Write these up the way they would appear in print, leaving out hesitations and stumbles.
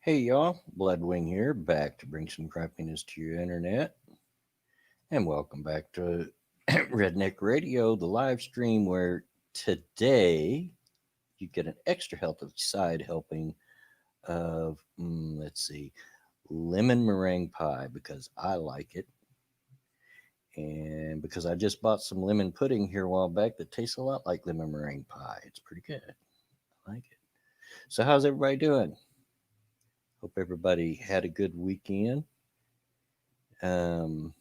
Hey y'all, Bloodwing here, back to bring some crappiness to your internet. And welcome back to Redneck Radio, the live stream where today you get an extra healthy side helping of, let's see, lemon meringue pie because I like it. And because I just bought some lemon pudding here a while back that tastes a lot like lemon meringue pie. It's pretty good. I like it. So, how's everybody doing? Hope everybody had a good weekend. Um,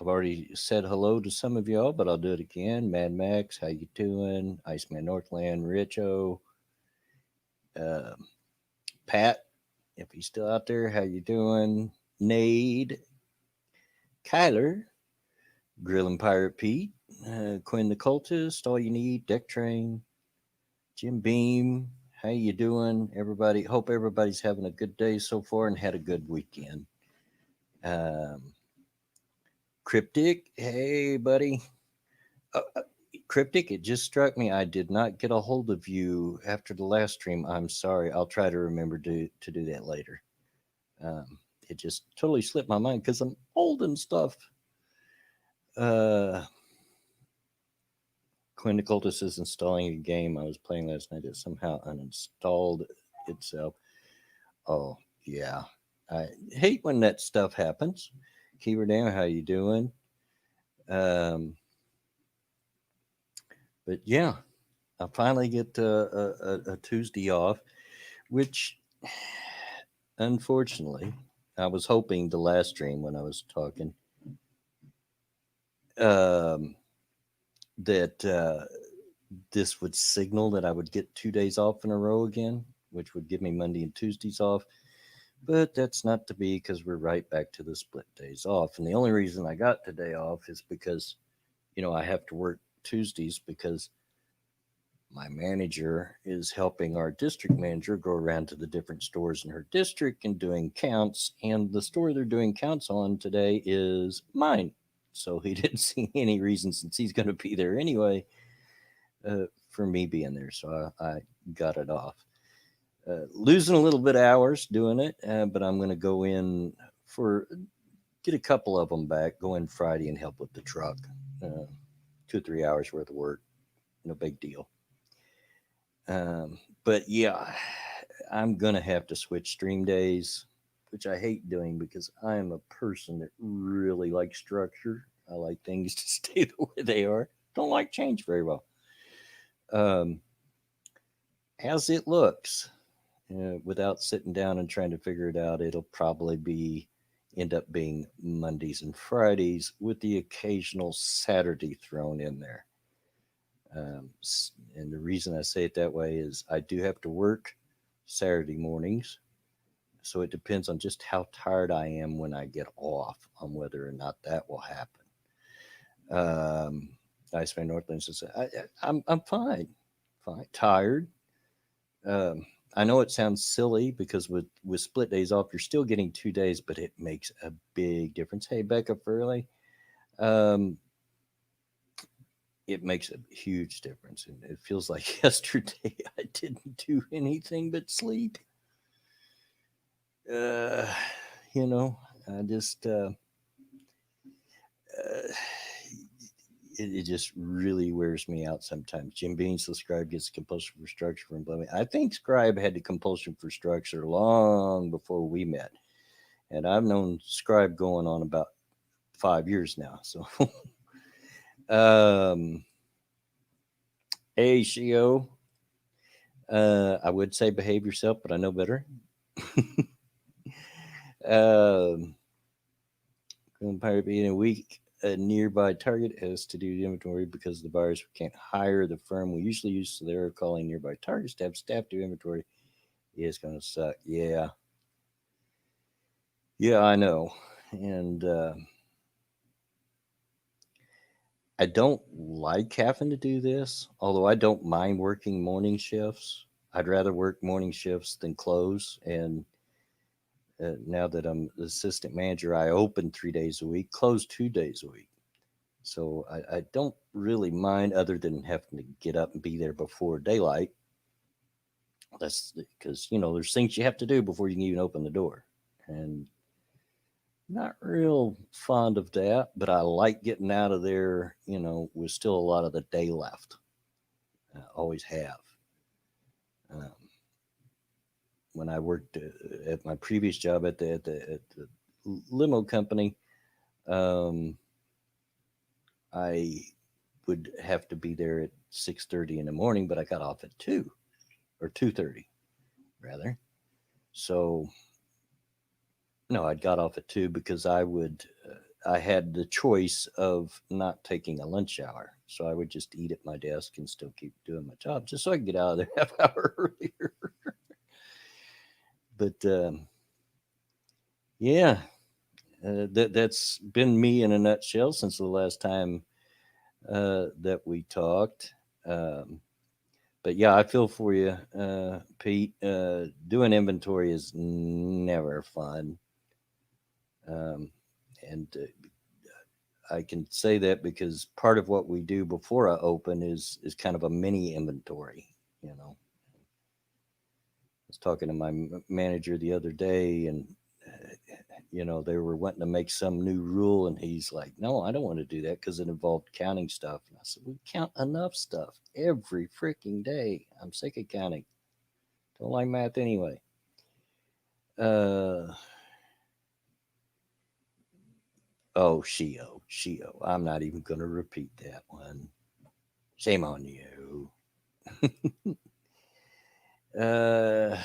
I've already said hello to some of y'all, but I'll do it again. Mad Max, how you doing? Iceman Northland, Richo, uh, Pat, if he's still out there, how you doing? Nade, Kyler, Grillin' Pirate Pete, Quinn the Cultist, All You Need, Deck Train, Jim Beam, how you doing? Everybody, hope everybody's having a good day so far and had a good weekend. Um, Cryptic, hey buddy. Uh, Cryptic, it just struck me. I did not get a hold of you after the last stream. I'm sorry. I'll try to remember to do that later. It just totally slipped my mind because I'm old and stuff. Uh, Quinn Cultus is installing a game I was playing last night that somehow uninstalled itself. Oh, yeah. I hate when that stuff happens. Keeper down, how you doing? Um, but yeah, I finally get a Tuesday off, which unfortunately, I was hoping the last stream when I was talking um, that this would signal that I would get 2 days off in a row again, which would give me Monday and Tuesdays off. But that's not to be because we're right back to the split days off. And the only reason I got today off is because, I have to work Tuesdays because my manager is helping our district manager go around to the different stores in her district and doing counts. And the store they're doing counts on today is mine. So he didn't see any reason, since he's going to be there anyway, for me being there. So I got it off. Losing a little bit of hours doing it, but I'm going to go in for get a couple of them back. Go in Friday and help with the truck. 2 or 3 hours worth of work. No big deal. But yeah, I'm gonna have to switch stream days, which I hate doing because I am a person that really likes structure. I like things to stay the way they are. Don't like change very well. Um, as it looks, without sitting down and trying to figure it out, it'll probably be end up being Mondays and Fridays with the occasional Saturday thrown in there. And the reason I say it that way is I do have to work Saturday mornings. So it depends on just how tired I am when I get off on whether or not that will happen. Um, Iceman Northland says, I'm fine, fine, tired. Um, I know it sounds silly because with split days off, you're still getting 2 days, but it makes a big difference. Hey, Becca Furley, um, it makes a huge difference. And it feels like yesterday I didn't do anything but sleep. Uh, you know, I just, uh, it just really wears me out sometimes. Jim Beans, the scribe, gets compulsion for structure from Blumming. I think Scribe had the compulsion for structure long before we met. And I've known Scribe going on about 5 years now. So, um, ACO, I would say behave yourself, but I know better. um, Pirate being a week a nearby target has to do the inventory because the buyers can't hire the firm we usually use, so they're calling nearby targets to have staff do inventory. It's going to suck. Yeah. Yeah, I know. And I don't like having to do this, although I don't mind working morning shifts. I'd rather work morning shifts than close. And now that I'm the assistant manager, I open 3 days a week, close 2 days a week. So I don't really mind, other than having to get up and be there before daylight. That's because, there's things you have to do before you can even open the door. And not real fond of that, but I like getting out of there, with still a lot of the day left. I always have. Um, when I worked at my previous job at the limo company, um, I would have to be there at 6:30 in the morning, but I got off at 2 or 2:30 rather. So no, I got off at 2 because I had the choice of not taking a lunch hour. So I would just eat at my desk and still keep doing my job just so I could get out of there half hour earlier. But yeah, that's been me in a nutshell since the last time that we talked. Um, but yeah, I feel for you, Pete. Doing inventory is never fun. Um, and I can say that because part of what we do before I open is kind of a mini inventory. I was talking to my manager the other day, and they were wanting to make some new rule, and he's like, "No, I don't want to do that because it involved counting stuff." And I said, "We count enough stuff every freaking day. I'm sick of counting. Don't like math anyway." Uh, oh, Shio. I'm not even going to repeat that one. Shame on you. uh,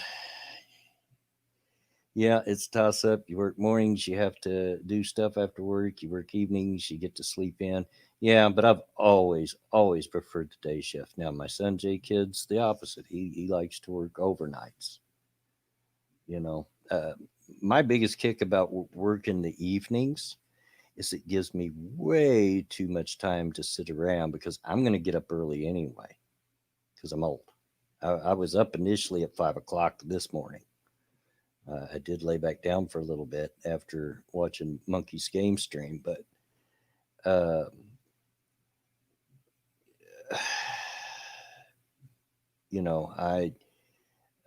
Yeah, it's a toss up. You work mornings, you have to do stuff after work. You work evenings, you get to sleep in. Yeah, but I've always preferred the day shift. Now, my son Jay Kid's the opposite. He likes to work overnights. You know, uh, my biggest kick about working the evenings is it gives me way too much time to sit around because I'm going to get up early anyway because I'm old. I was up initially at 5 o'clock this morning. I did lay back down for a little bit after watching Monkey's game stream, but uh, I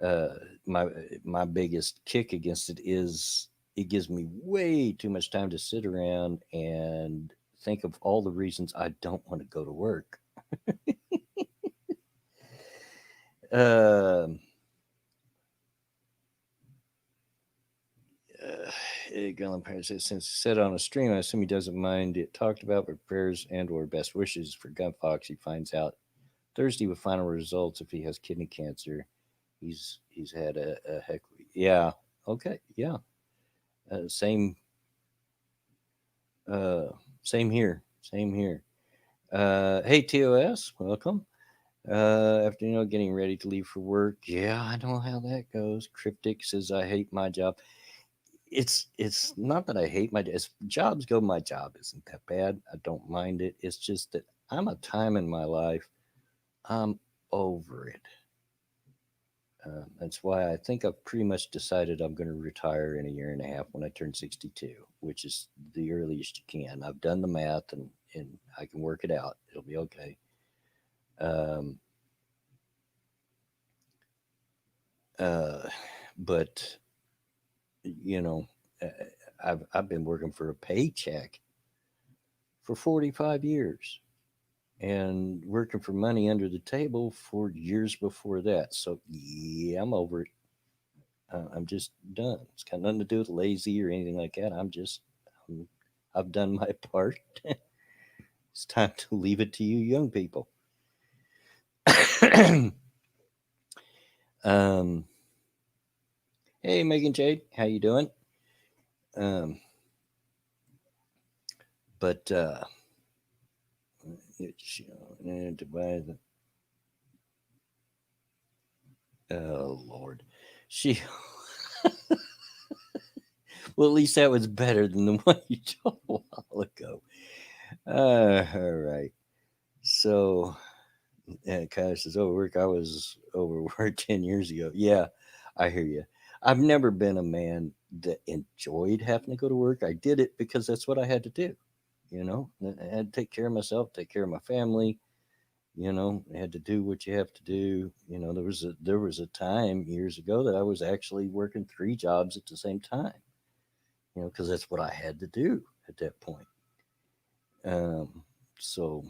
uh, my my biggest kick against it is it gives me way too much time to sit around and think of all the reasons I don't want to go to work. Um Galen Perry says, since he said on a stream, I assume he doesn't mind it talked about, but prayers and/or best wishes for Gun Fox. He finds out Thursday with final results if he has kidney cancer. He's had a heck. Yeah. Okay. Yeah. Same. Uh, Same here. Same here. Hey TOS, welcome. After getting ready to leave for work. Yeah, I know how that goes. Cryptic says I hate my job. It's not that I hate my as jobs go. My job isn't that bad. I don't mind it. It's just that I'm a time in my life. I'm over it. That's why I think I've pretty much decided I'm going to retire in a year and a half when I turn 62, which is the earliest you can. I've done the math and I can work it out. It'll be okay. Um, uh, but you know, uh, I've been working for a paycheck for 45 years and working for money under the table for years before that. So yeah, I'm over it. I'm just done. It's got nothing to do with lazy or anything like that. Um, I've done my part. It's time to leave it to you, young people. um, hey, Megan Jade, how you doing? Um, but to buy the oh Lord, she. Well, at least that was better than the one you told a while ago. All right. So, Kyle says, overwork. I was overworked 10 years ago. Yeah, I hear you. I've never been a man that enjoyed having to go to work. I did it because that's what I had to do. I had to take care of myself, take care of my family. had to do what you have to do. There was a time years ago that I was actually working three jobs at the same time, because that's what I had to do at that point. So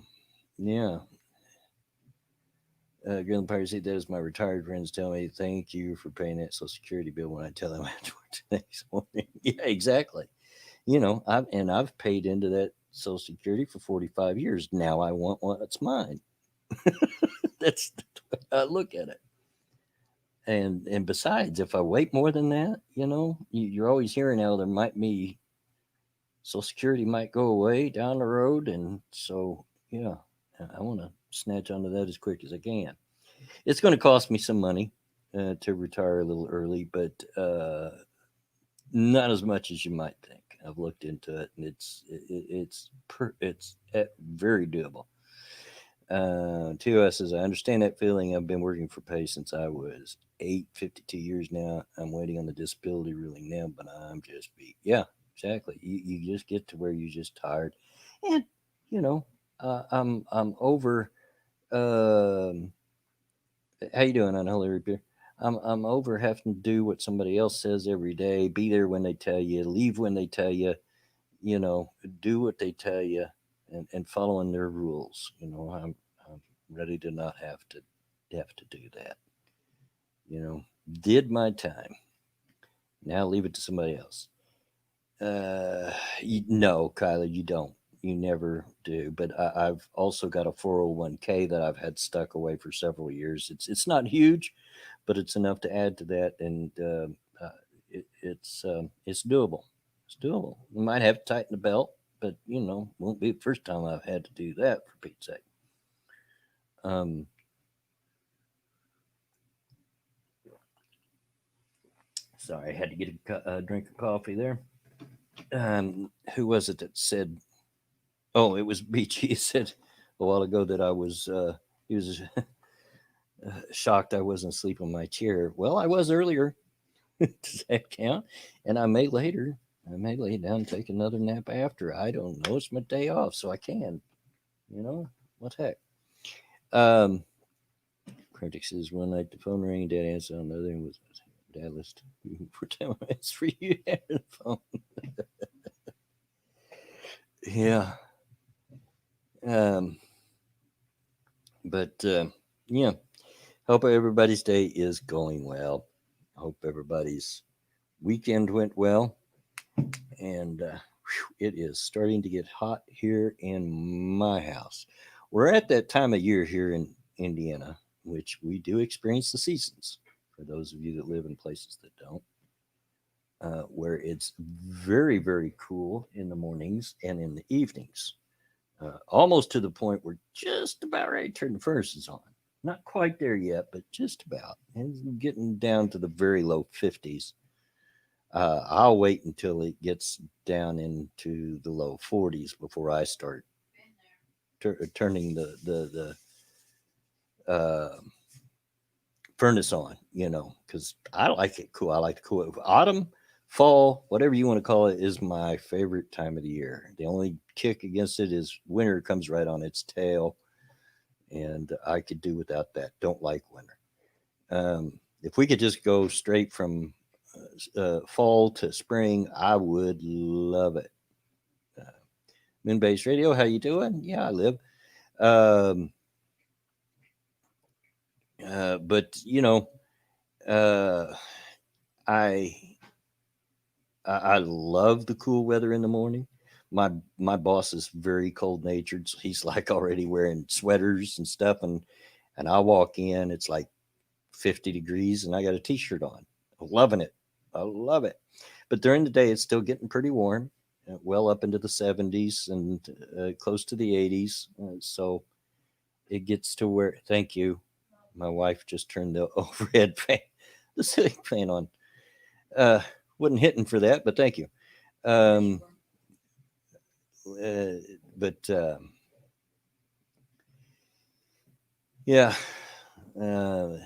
yeah, Green Piracy, that is my retired friends tell me thank you for paying that Social Security bill when I tell them I have to work the next morning. Yeah, exactly. I've paid into that Social Security for 45 years. Now I want what's mine. That's the way I look at it. And besides, if I wait more than that, you're always hearing how there might be Social Security might go away down the road, and so yeah, I want to snatch onto that as quick as I can. It's going to cost me some money to retire a little early, but not as much as you might think. I've looked into it, and it's very doable. TOS says, I understand that feeling. I've been working for pay since I was 52 years now. I'm waiting on the disability ruling now, but I'm just beat. Yeah, exactly. You just get to where you're just tired. And, you know, I'm over. Um, how you doing, Unholy Repair? I'm over having to do what somebody else says every day. Be there when they tell you. Leave when they tell you. You know, do what they tell you, and following their rules. I'm ready to not have to do that. Did my time. Now leave it to somebody else. No, Kylie, you don't. You never do. But I've also got a 401k that I've had stuck away for several years. It's not huge, but it's enough to add to that, and it's doable. It's doable. You might have to tighten the belt, but won't be the first time I've had to do that for Pete's sake. Um, Sorry, I had to get a drink of coffee there. Who was it that said? Oh, it was Beachy. He said a while ago that he was shocked I wasn't asleep on my chair. Well, I was earlier. Does that count? And I may later. I may lay down and take another nap after. I don't know. It's my day off, so I can. What the heck? Um, Critic says one night the phone rang, Dad answered on the other end was Dad list for 10 minutes for you to answer the phone. Yeah. Um, but yeah, hope everybody's day is going well. Hope everybody's weekend went well. And it is starting to get hot here in my house. We're at that time of year here in Indiana, which we do experience the seasons. For those of you that live in places that don't, where it's very, very cool in the mornings and in the evenings, almost to the point where just about ready to turn the furnaces on. Not quite there yet, but just about. And getting down to the very low 50s. I'll wait until it gets down into the low 40s before I start turning the furnace on, because I like it cool. I like the cool. Autumn, fall, whatever you want to call it, is my favorite time of the year. The only kick against it is winter comes right on its tail, and I could do without that. Don't like winter. If we could just go straight from fall to spring, I would love it. Uh, Moonbase Radio, how you doing? Yeah, I live. Um, but uh, I I love the cool weather in the morning. My boss is very cold natured, so he's like already wearing sweaters and stuff, and I walk in, it's like 50 degrees, and I got a t-shirt on. Loving it. I love it. But during the day, it's still getting pretty warm, well up into the 70s and close to the 80s. So it gets to where, thank you. My wife just turned the overhead fan, the ceiling fan on. Uh, wasn't hitting for that, but thank you. Um, uh, but yeah, uh,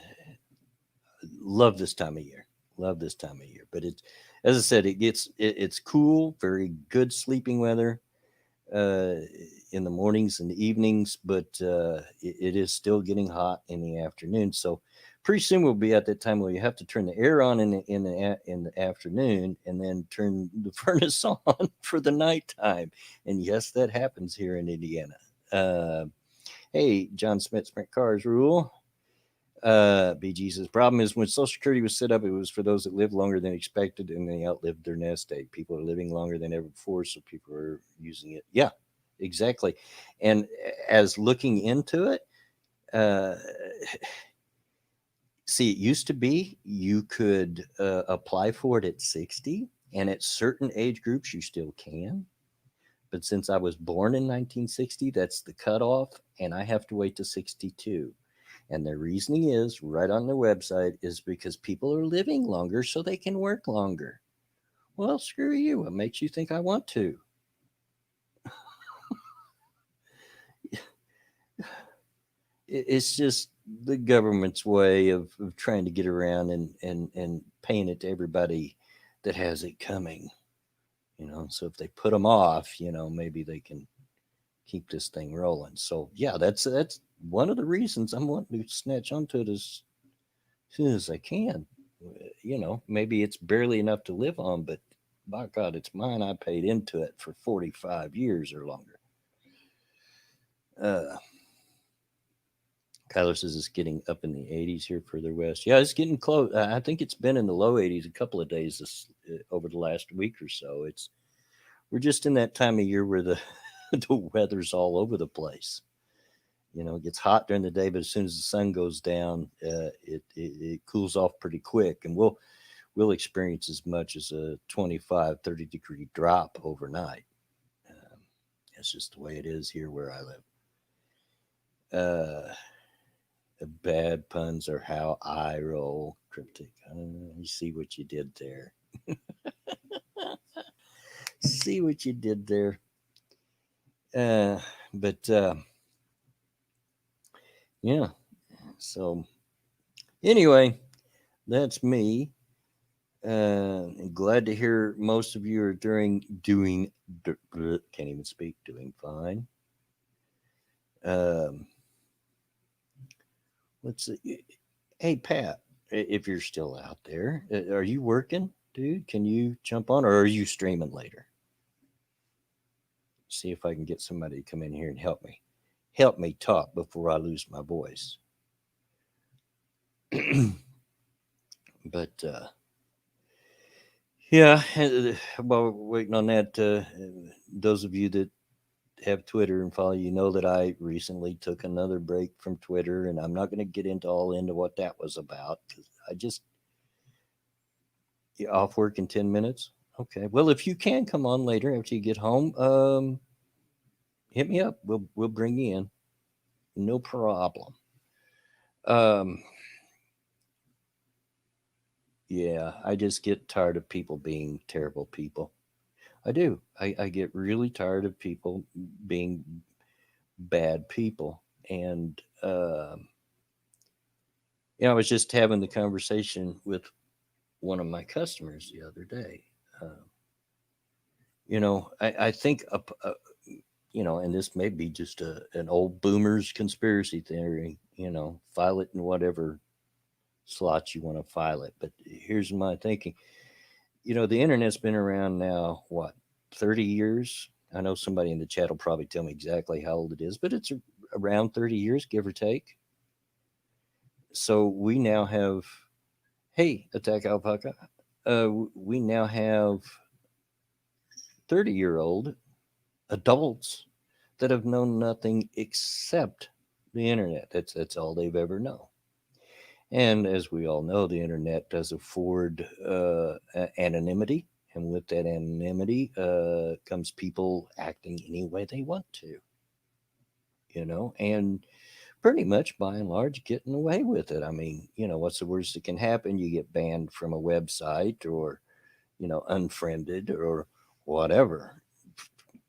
love this time of year. Love this time of year. But as I said, it's cool, very good sleeping weather. Uh, in the mornings and evenings, but it is still getting hot in the afternoon. So pretty soon we'll be at that time where you have to turn the air on in the afternoon and then turn the furnace on for the nighttime. And yes, that happens here in Indiana. Uh, hey, John Smith, Sprint Cars rule. BG says, problem is when Social Security was set up, it was for those that lived longer than expected and they outlived their nest egg. People are living longer than ever before, so people are using it. Yeah, exactly. And as looking into it, uh, see, it used to be you could apply for it at 60, and at certain age groups, you still can. But since I was born in 1960, that's the cutoff, and I have to wait to 62. And their reasoning is right on their website is because people are living longer so they can work longer. Well, screw you. What makes you think I want to? It's just the government's way of trying to get around and paying it to everybody that has it coming. So if they put them off, maybe they can keep this thing rolling. So yeah, that's one of the reasons I'm wanting to snatch onto it as soon as I can. Maybe it's barely enough to live on, but by God, it's mine. I paid into it for 45 years or longer. Uh, Kyler says it's getting up in the 80s here further west. Yeah, it's getting close. I think it's been in the low 80s a couple of days over the last week or so. We're just in that time of year where the the weather's all over the place. It gets hot during the day, but as soon as the sun goes down, it cools off pretty quick, and we'll experience as much as a 25-30 degree drop overnight. Um, that's just the way it is here where I live. Bad puns are how I roll. Cryptic. You see what you did there. See what you did there. But yeah. So anyway, that's me. Glad to hear most of you are doing can't even speak, doing fine. Um, let's see. Hey Pat, if you're still out there, are you working, dude? Can you jump on, or are you streaming later? See if I can get somebody to come in here and help me talk before I lose my voice. But yeah, while we're waiting on that, those of you that have Twitter and follow, you know that I recently took another break from Twitter, and I'm not going to get into what that was about because I just off work in 10 minutes. Okay, well if you can come on later after you get home, hit me up. We'll bring you in, no problem. Um, yeah, I just get tired of people being terrible people. I do. I get really tired of people being bad people, and I was just having the conversation with one of my customers the other day. Uh, I think, and this may be just an old boomer's conspiracy theory, file it in whatever slots you want to file it. But here's my thinking. The internet's been around now, what, 30 years? I know somebody in the chat will probably tell me exactly how old it is, but it's around 30 years, give or take. So we now have, hey, Attack Alpaca, we now have 30-year-old adults that have known nothing except the internet. That's all they've ever known. And as we all know, the internet does afford anonymity, and with that anonymity comes people acting any way they want to, and pretty much by and large getting away with it. I mean, what's the worst that can happen? You get banned from a website, or unfriended, or whatever.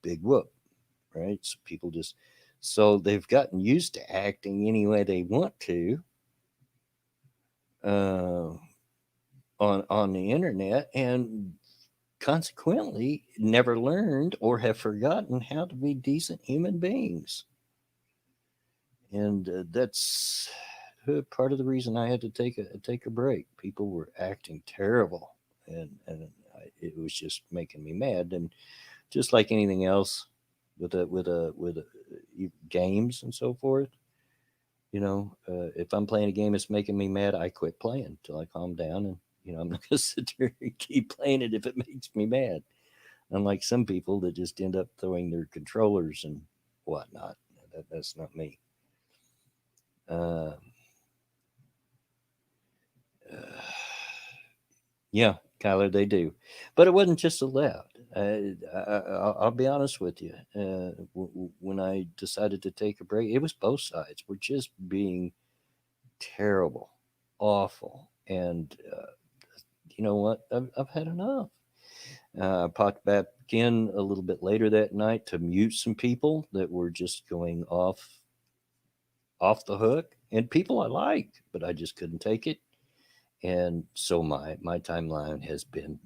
Big whoop, right? So people just, so they've gotten used to acting any way they want to uh, on the internet, and consequently never learned or have forgotten how to be decent human beings. And that's part of the reason I had to take a break. People were acting terrible, and it was just making me mad. And just like anything else, with games and so forth, if I'm playing a game that's making me mad, I quit playing until I calm down. And I'm not gonna sit there and keep playing it if it makes me mad. Unlike some people that just end up throwing their controllers and whatnot. That's not me. Uh, uh, yeah, Kyler, they do, but it wasn't just the left. I'll be honest with you. When I decided to take a break, it was both sides were just being terrible, awful, and you know what? I've had enough. I popped back in a little bit later that night to mute some people that were just going off the hook, and people I liked, but I just couldn't take it. And so my timeline has been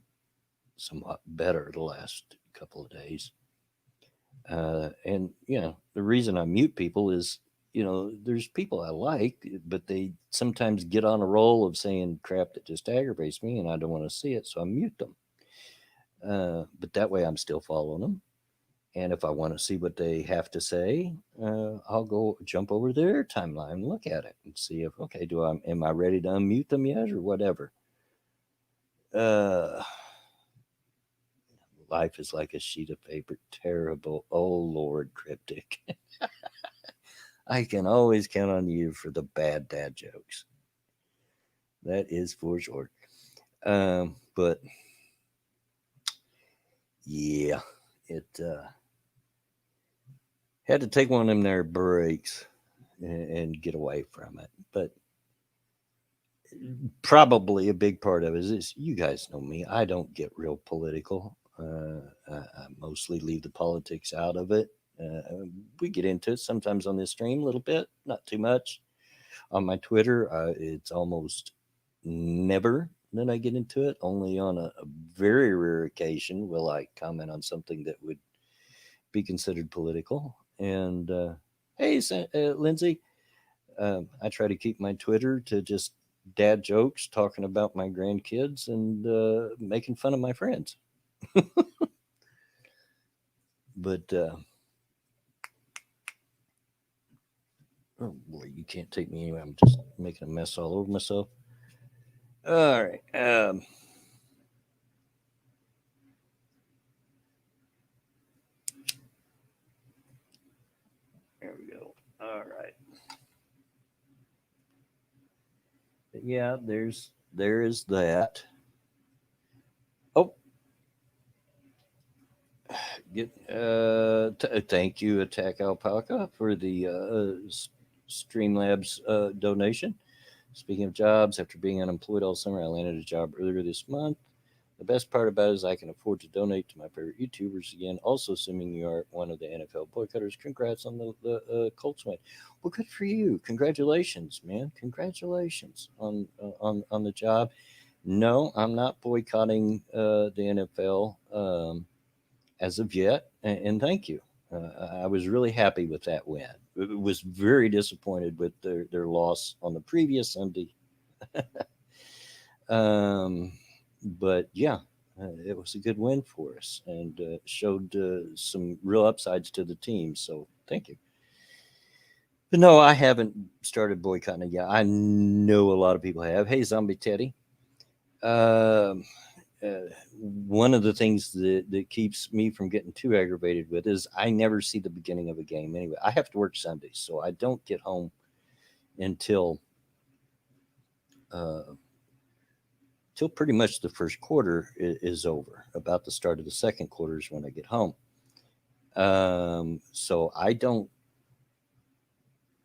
somewhat better the last couple of days. And the reason I mute people is there's people I like, but they sometimes get on a roll of saying crap that just aggravates me, and I don't want to see it, so I mute them. But that way I'm still following them. And if I want to see what they have to say, I'll go jump over their timeline and look at it and see if okay, am I ready to unmute them yet or whatever. Uh, Life is like a sheet of paper, terrible. Oh Lord, cryptic. I can always count on you for the bad dad jokes. That is for sure. But yeah, it had to take one of them there breaks and get away from it. But probably a big part of it is you guys know me. I don't get real political. I mostly leave the politics out of it. We get into it sometimes on this stream a little bit, not too much. On my Twitter, it's almost never that I get into it. Only on a very rare occasion will I comment on something that would be considered political. And hey, Lindsay, I try to keep my Twitter to just dad jokes, talking about my grandkids, and making fun of my friends. But oh boy, you can't take me anywhere. I'm just making a mess all over myself. All right. There we go. All right. Yeah, there is that. Oh, thank you, Attack Alpaca, for the Streamlabs donation. Speaking of jobs, after being unemployed all summer, I landed a job earlier this month. The best part about it is I can afford to donate to my favorite YouTubers again. Also, assuming you are one of the NFL boycotters, congrats on the Colts win. Well, good for you. Congratulations, man. Congratulations on the job. No, I'm not boycotting the NFL as of yet, and thank you. I was really happy with that win. Was very disappointed with their loss on the previous Sunday. um, but yeah, it was a good win for us and showed some real upsides to the team. So thank you. But no, I haven't started boycotting it yet. I know a lot of people have. Hey, Zombie Teddy. Um, One of the things that keeps me from getting too aggravated with is I never see the beginning of a game anyway. I have to work Sundays, so I don't get home until uh, till pretty much the first quarter is over. About the start of the second quarter is when I get home. So I don't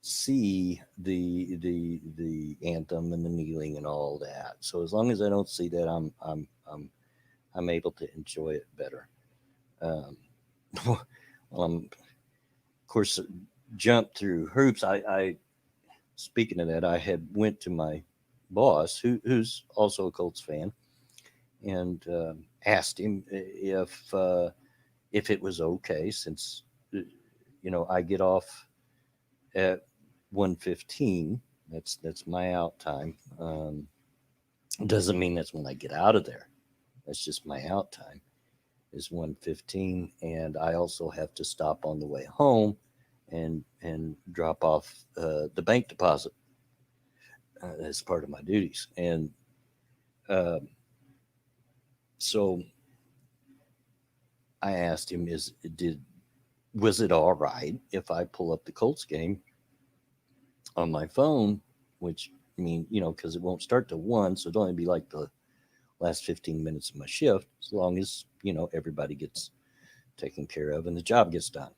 see the anthem and the kneeling and all that. So as long as I don't see that, I'm able to enjoy it better. Um, well, of course, jumped through hoops. I speaking of that, I had went to my boss, who's also a Colts fan, and asked him if it was okay since I get off at 1:15. That's my out time. Doesn't mean that's when I get out of there. That's just my out time is 1:15, and I also have to stop on the way home and drop off the bank deposit as part of my duties. And uh, so I asked him, "Is did was it all right if I pull up the Colts game on my phone?" Which because it won't start till 1, so it'll only be like the last 15 minutes of my shift, as long as everybody gets taken care of and the job gets done.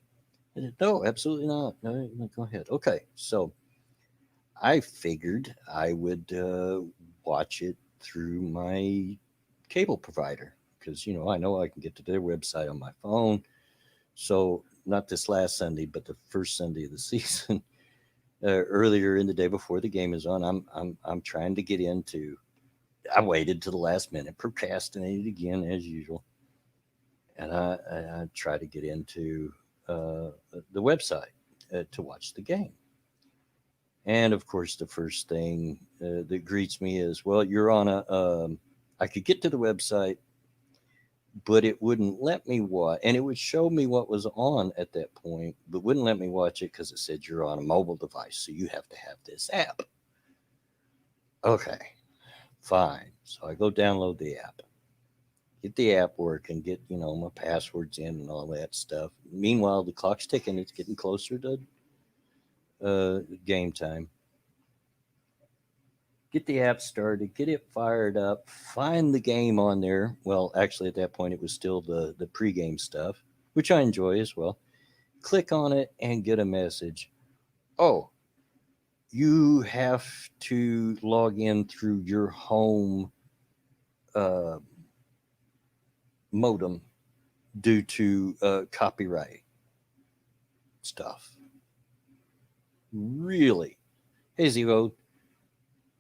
I said, no, absolutely not. No, no, go ahead. Okay, so I figured I would watch it through my cable provider because I know I can get to their website on my phone. So not this last Sunday, but the first Sunday of the season, earlier in the day before the game is on, I'm trying to get into. I waited to the last minute, procrastinated again as usual, and I try to get into the website to watch the game. And of course, the first thing that greets me is, well, you're on a. I could get to the website, but it wouldn't let me watch, and it would show me what was on at that point, but wouldn't let me watch it because it said you're on a mobile device, so you have to have this app. Okay, fine. So I go download the app, get the app working, get my passwords in and all that stuff. Meanwhile, the clock's ticking; it's getting closer to game time. Get the app started, get it fired up, find the game on there. Well, actually, at that point, it was still the pregame stuff, which I enjoy as well. Click on it and get a message. Oh, you have to log in through your home uh, modem due to copyright stuff. Really? Hey, Zero,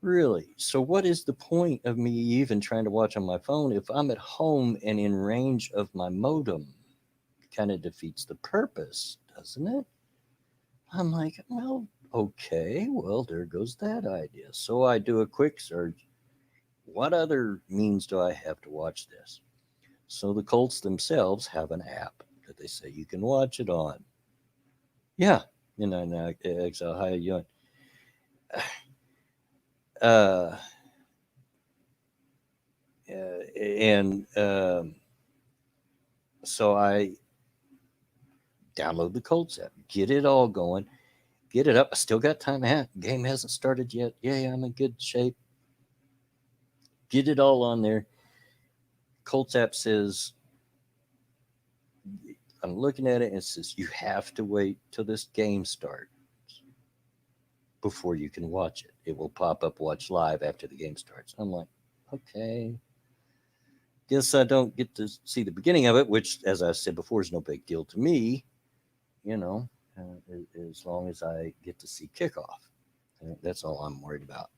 really? So, what is the point of me even trying to watch on my phone if I'm at home and in range of my modem? Kind of defeats the purpose, doesn't it? I'm like, well, okay, well, there goes that idea. So I do a quick search. What other means do I have to watch this? So the Colts themselves have an app that they say you can watch it on. Yeah, now, Excel, how you doing? Uh, and so I download the Colts app, get it all going, get it up. I still got time. Game hasn't started yet. Yeah, I'm in good shape. Get it all on there. Colts app says, I'm looking at it and it says, you have to wait till this game starts before you can watch it. It will pop up watch live after the game starts. I'm like, okay. Guess I don't get to see the beginning of it, which, as I said before, is no big deal to me, you know, as long as I get to see kickoff. That's all I'm worried about.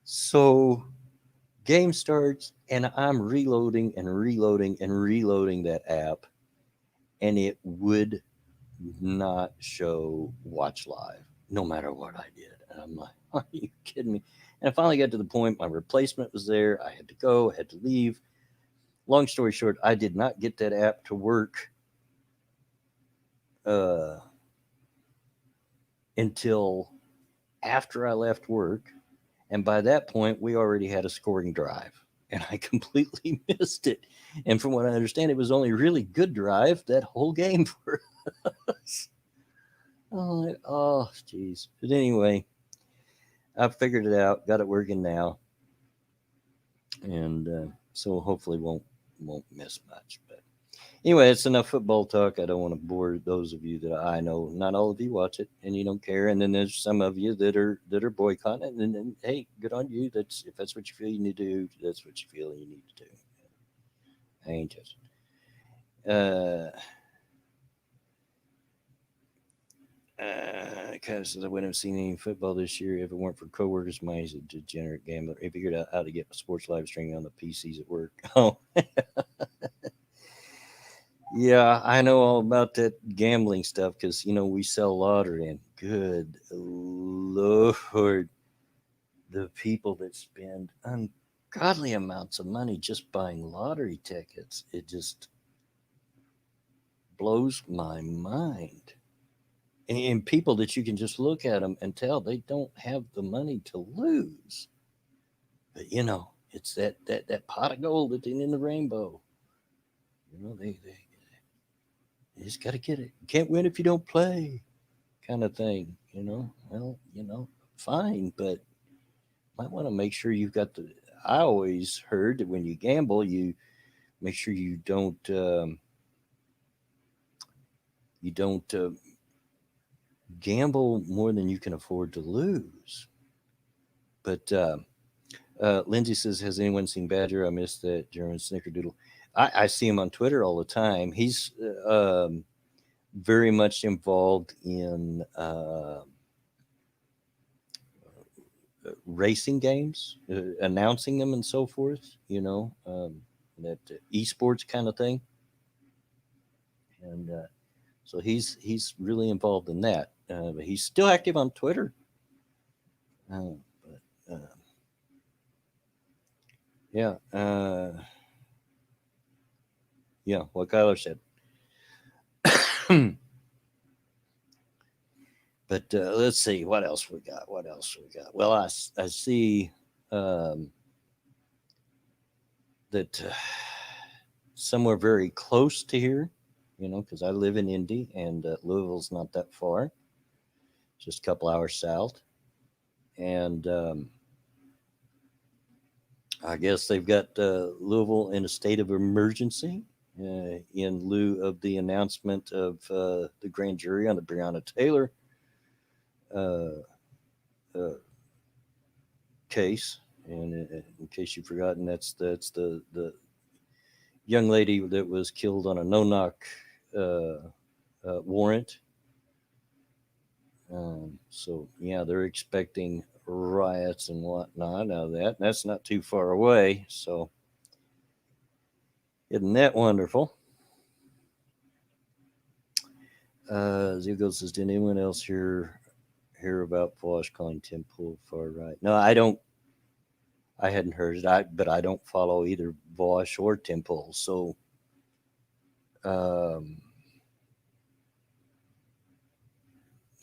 So game starts and I'm reloading and reloading and reloading that app, and it would not show watch live no matter what I did. And I'm like, are you kidding me? And I finally got to the point my replacement was there. I had to go, I had to leave. Long story short, I did not get that app to work uh, until after I left work. And by that point, we already had a scoring drive. And I completely missed it. And from what I understand, it was only a really good drive that whole game for us. Oh, jeez. But anyway, I figured it out, got it working now, and so hopefully won't miss much. But anyway, it's enough football talk. I don't want to bore those of you that I know. Not all of you watch it, and you don't care. And then there's some of you that are boycotting it. And then, hey, good on you. That's if that's what you feel you need to do. That's what you feel you need to do. I ain't just. Uh, Kind of says I wouldn't have seen any football this year if it weren't for coworkers. Mine's a degenerate gambler. He figured out how to get sports live streaming on the PCs at work. Oh, yeah, I know all about that gambling stuff because we sell lottery, and good lord, the people that spend ungodly amounts of money just buying lottery tickets. It just blows my mind. And people that you can just look at them and tell they don't have the money to lose. But it's that pot of gold at the end of the rainbow. They just got to get it. You can't win if you don't play, kind of thing. Well, fine, but might want to make sure you've got the. I always heard that when you gamble, you make sure you don't gamble more than you can afford to lose. But Lindsay says, "Has anyone seen Badger? I missed that German snickerdoodle. I see him on Twitter all the time. He's very much involved in racing games, announcing them and so forth. That esports kind of thing, and so he's really involved in that. But he's still active on Twitter. But yeah, yeah, what Kyler said. But let's see what else we got. What else we got? Well, I see um, that somewhere very close to here, because I live in Indy and Louisville's not that far, just a couple hours south. And I guess they've got Louisville in a state of emergency in lieu of the announcement of the grand jury on the Breonna Taylor uh, uh, case. And in case you've forgotten, that's the young lady that was killed on a no-knock uh, warrant. So yeah, they're expecting riots and whatnot out of that. That's not too far away. So isn't that wonderful? Zugo says, "Did anyone else hear about Vosh calling Tim Pool far right?" No, I don't. I hadn't heard it. But I don't follow either Vosh or Tim Pool. So um,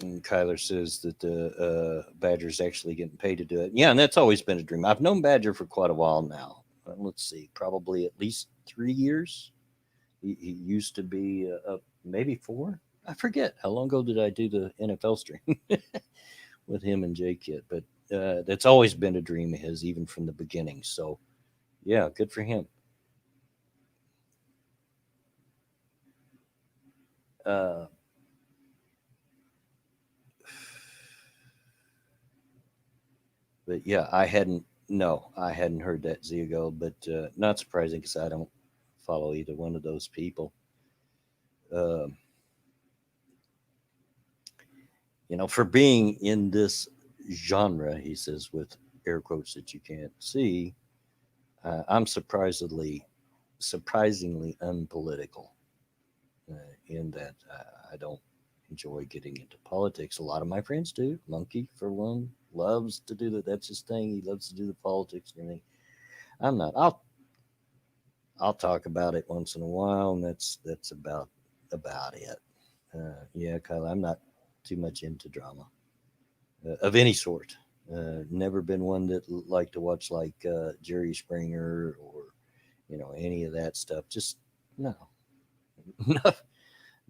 and Kyler says that the Badger's actually getting paid to do it. Yeah, and that's always been a dream. I've known Badger for quite a while now. Let's see, probably at least 3 years. He used to be maybe four. I forget how long ago did I do the NFL stream with him and J Kid, but that's always been a dream of his, even from the beginning. So yeah, good for him. Uh, but yeah, I hadn't. No, I hadn't heard that Ziago, but not surprising because I don't follow either one of those people. Um, for being in this genre, he says with air quotes that you can't see, I'm surprisingly unpolitical in that I don't enjoy getting into politics. A lot of my friends do. Monkey, for one, loves to do that. That's his thing. He loves to do the politics and everything. I'm not. I'll talk about it once in a while, and that's about it. Yeah, Kyle, I'm not too much into drama of any sort. Never been one that liked to watch like Jerry Springer or any of that stuff. Just no, enough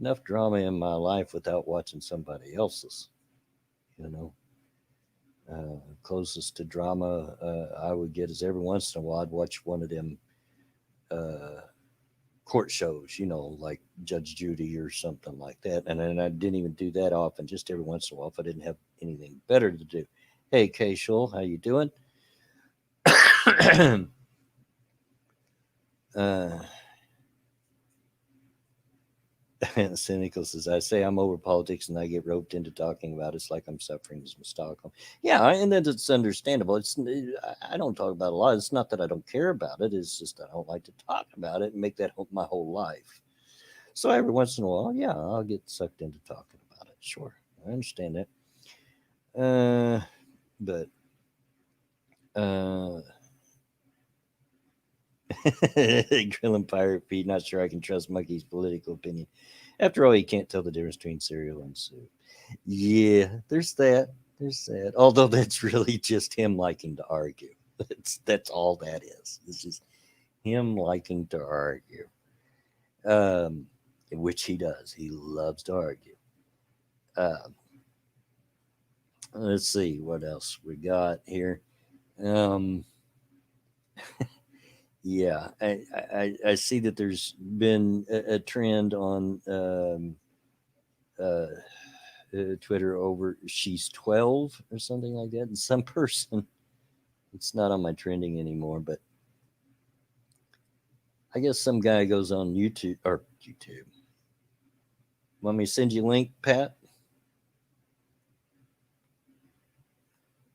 enough drama in my life without watching somebody else's. You know, closest to drama I would get is every once in a while I'd watch one of them uh, court shows, like Judge Judy or something like that. And then I didn't even do that often, just every once in a while if I didn't have anything better to do. Hey, Kay Shull, how you doing? uh, Cynical says, I say I'm over politics and I get roped into talking about it. It's like I'm suffering from Stockholm. Yeah, and then it's understandable. I don't talk about it a lot. It's not that I don't care about it. It's just I don't like to talk about it and make that my whole life. So every once in a while, yeah, I'll get sucked into talking about it. Sure, I understand that. But Grilling Pirate Pete, not sure I can trust Monkey's political opinion. After all, you can't tell the difference between cereal and soup. Yeah, there's that. There's that. Although that's really just him liking to argue. That's all that is. It's just him liking to argue. Um, which he does. He loves to argue. Um, let's see what else we got here. Um, yeah, I see that there's been a trend on uh, Twitter over she's 12 or something like that. And some person, it's not on my trending anymore, but I guess some guy goes on YouTube or YouTube. Want me to send you a link, Pat?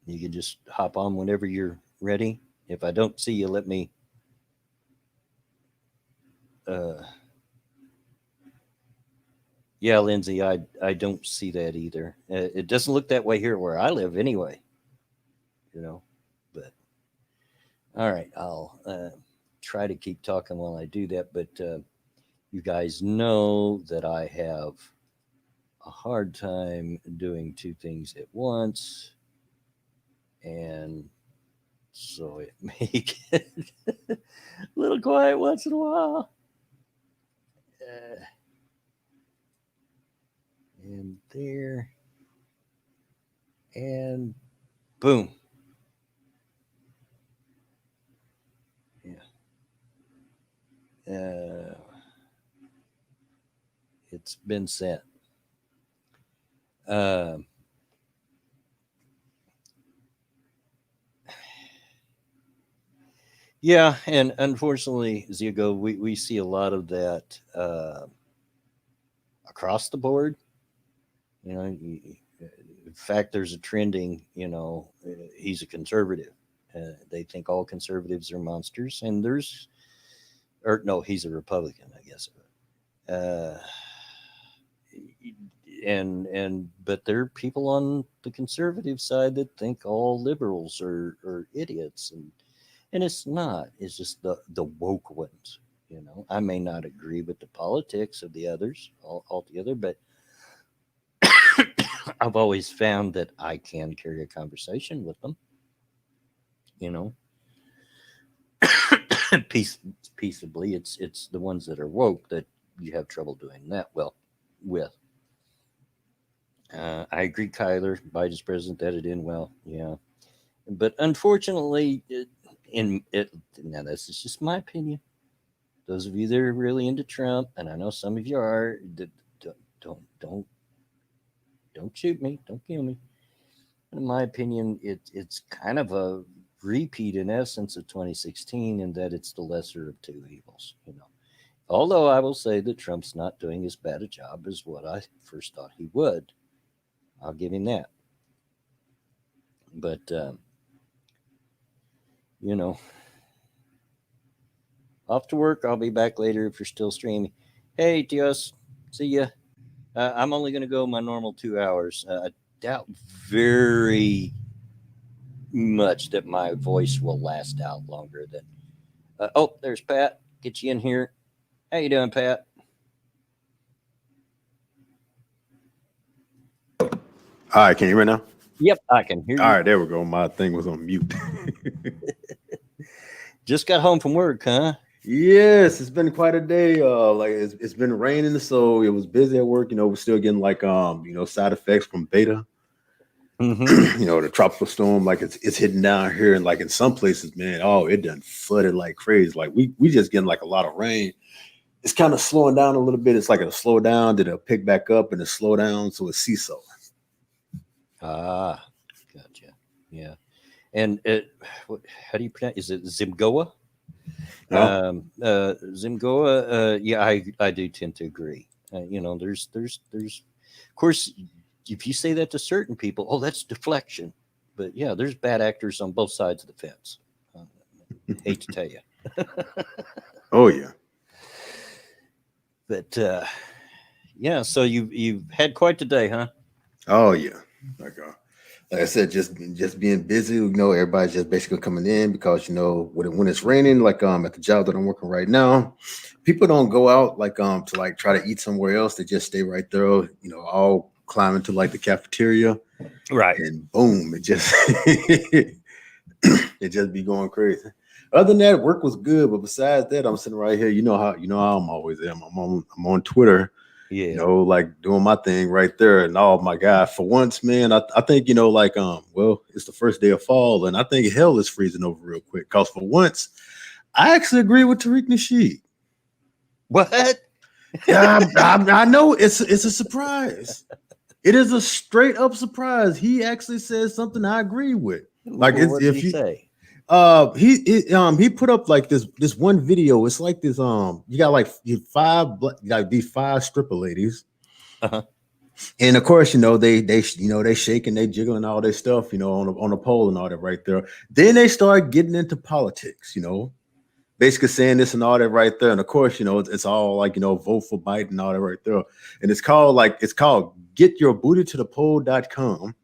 You can just hop on whenever you're ready. If I don't see you, let me. Uh, yeah, Lindsay, I don't see that either. It doesn't look that way here where I live, anyway. You know, but all right, I'll try to keep talking while I do that. But you guys know that I have a hard time doing two things at once, and so it may get a little quiet once in a while. Uh, and there, and boom. Yeah, it's been sent. Uh, yeah, and unfortunately, Zigo, we see a lot of that across the board. You know, in fact, there's a trending. He's a conservative. They think all conservatives are monsters, and there's, or no, he's a Republican, I guess. Uh, but there are people on the conservative side that think all liberals are idiots, and it's not. It's just the woke ones. I may not agree with the politics of the others altogether, but I've always found that I can carry a conversation with them. You know, Peace, peaceably. It's the ones that are woke that you have trouble doing that well with. I agree, Kyler, Biden's president, that it in well. Yeah, but unfortunately, now this is just my opinion. Those of you that are really into Trump, and I know some of you are, don't don't don't shoot me, don't kill me. In my opinion, it's kind of a repeat in essence of 2016, in that it's the lesser of two evils. Although I will say that Trump's not doing as bad a job as what I first thought he would. I'll give him that. But you know, off to work. I'll be back later if you're still streaming. Hey, Tios, see ya. I'm only going to go my normal 2 hours. I doubt very much that my voice will last out longer than. Oh, there's Pat. Get you in here. How you doing, Pat? All right, can you hear me now? Yep, I can hear All you. right, there we go. My thing was on mute. Just got home from work, huh? Yes, it's been quite a day. Like it's been raining, so it was busy at work. We're still getting like side effects from beta. Mm-hmm. The tropical storm, like it's hitting down here, and like in some places, man, oh, it done flooded like crazy. Like we just getting like a lot of rain. It's kind of slowing down a little bit. It's like it'll slow down, then it'll pick back up, and it'll slow down. So it's seesaw. Ah, gotcha. Yeah. And how do you pronounce? Is it Zimgoa? No, Zimgoa. Yeah, I do tend to agree. Of course, if you say that to certain people, oh, that's deflection. But yeah, there's bad actors on both sides of the fence. Uh, hate to tell you, Oh yeah. but yeah. So you've had quite the day, huh? Oh yeah. Like like I said, just being busy. Everybody's just basically coming in because when it's raining, like at the job that I'm working right now, people don't go out like to like try to eat somewhere else. They just stay right there. All climb into like the cafeteria, Right. and boom, it just it just be going crazy. Other than that, work was good, but besides that, I'm sitting right here. You know how I'm always am. I'm on Twitter, Yeah. like doing my thing right there. And oh my God, for once, man, I think, well, it's the first day of fall, and I think hell is freezing over real quick. Cause for once, I actually agree with Tariq Nasheed. What? Yeah, I know it's a surprise. It is a straight up surprise. He actually says something I agree with. Like it's What did he if you say? he put up like this one video. It's like this you got like like these five stripper ladies. Uh-huh. And of course, they shaking, they jiggling all this stuff, on a pole and all that right there. Then they start getting into politics, basically saying this and all that right there. And of course, it's all like, vote for Biden and all that right there. And it's called getyourBootyToThePole.com.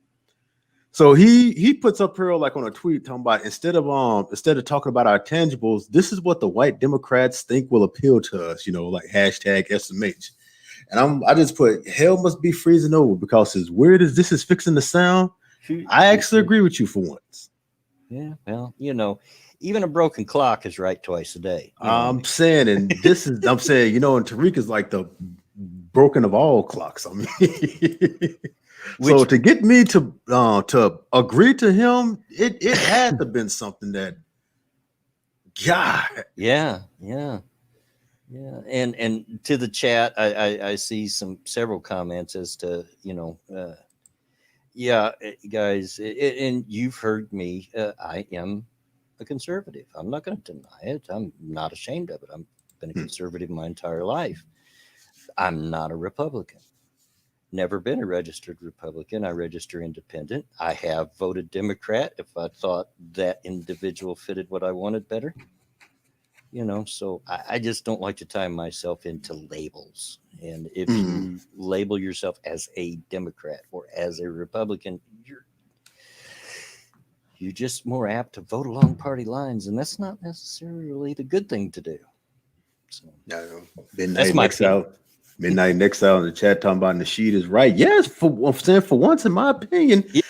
So he puts up here like on a tweet talking about instead of talking about our tangibles, this is what the white Democrats think will appeal to us, like hashtag SMH. And I just put hell must be freezing over because as weird as this is fixing the sound, I actually agree with you for once. Yeah. Well, even a broken clock is right twice a day. I'm saying, and I'm saying, and Tariq is like the broken of all clocks. I mean, so Which, to get me to agree to him, it had to been something that, God, yeah, yeah. Yeah, and to the chat, I see several comments as to yeah, guys, and you've heard me. I am a conservative. I'm not going to deny it. I'm not ashamed of it. I've been a conservative my entire life. I'm not a Republican. Never been a registered Republican. I register independent. I have voted Democrat if I thought that individual fitted what I wanted better. So I just don't like to tie myself into labels. And if mm, you label yourself as a Democrat or as a Republican, you're just more apt to vote along party lines, and that's not necessarily the good thing to do. So I don't know. that's my opinion. Midnight next out in the chat talking about Nasheed is right. Yes, I'm saying for once, in my opinion, Yeah,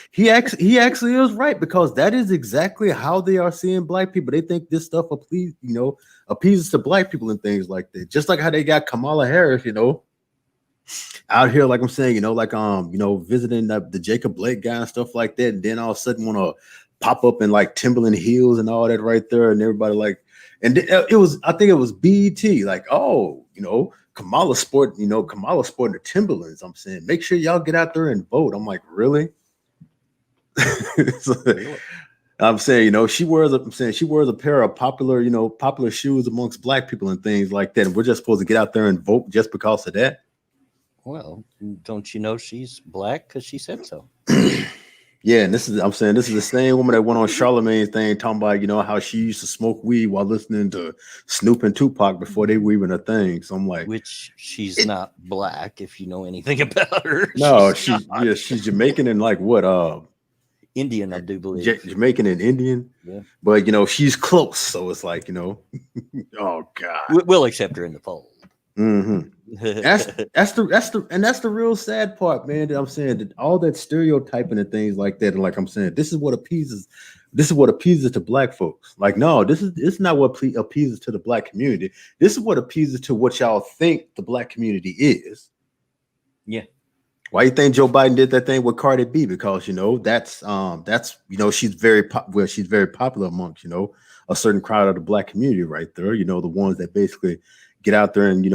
he actually is right because that is exactly how they are seeing black people. They think this stuff appeases to black people and things like that. Just like how they got Kamala Harris, out here, like I'm saying, visiting the Jacob Blake guy and stuff like that, and then all of a sudden want to pop up in like Timberland heels and all that right there, and everybody like, and I think it was BET, like, oh, Kamala sporting the Timberlands. I'm saying, make sure y'all get out there and vote. I'm like, really? So, really. I'm saying, she wears a pair of popular shoes amongst black people and things like that, and we're just supposed to get out there and vote just because of that. Well, don't you know she's black because she said so? Yeah, and I'm saying this is the same woman that went on Charlemagne's thing talking about, how she used to smoke weed while listening to Snoop and Tupac before they were even a thing. So I'm like, Which she's not black, if you know anything about her. no, She's not she's Jamaican and like what Indian, I do believe. Jamaican and Indian, Yeah, but she's close. So it's like, oh God. we'll accept her in the fold. Hmm. That's the real sad part, man. That I'm saying that all that stereotyping and things like that, and like I'm saying, this is what appeases to black folks. Like, no, it's not what appeases to the black community. This is what appeases to what y'all think the black community is. Yeah. Why you think Joe Biden did that thing with Cardi B? Because she's she's very popular amongst a certain crowd of the black community right there. The ones that basically get out there and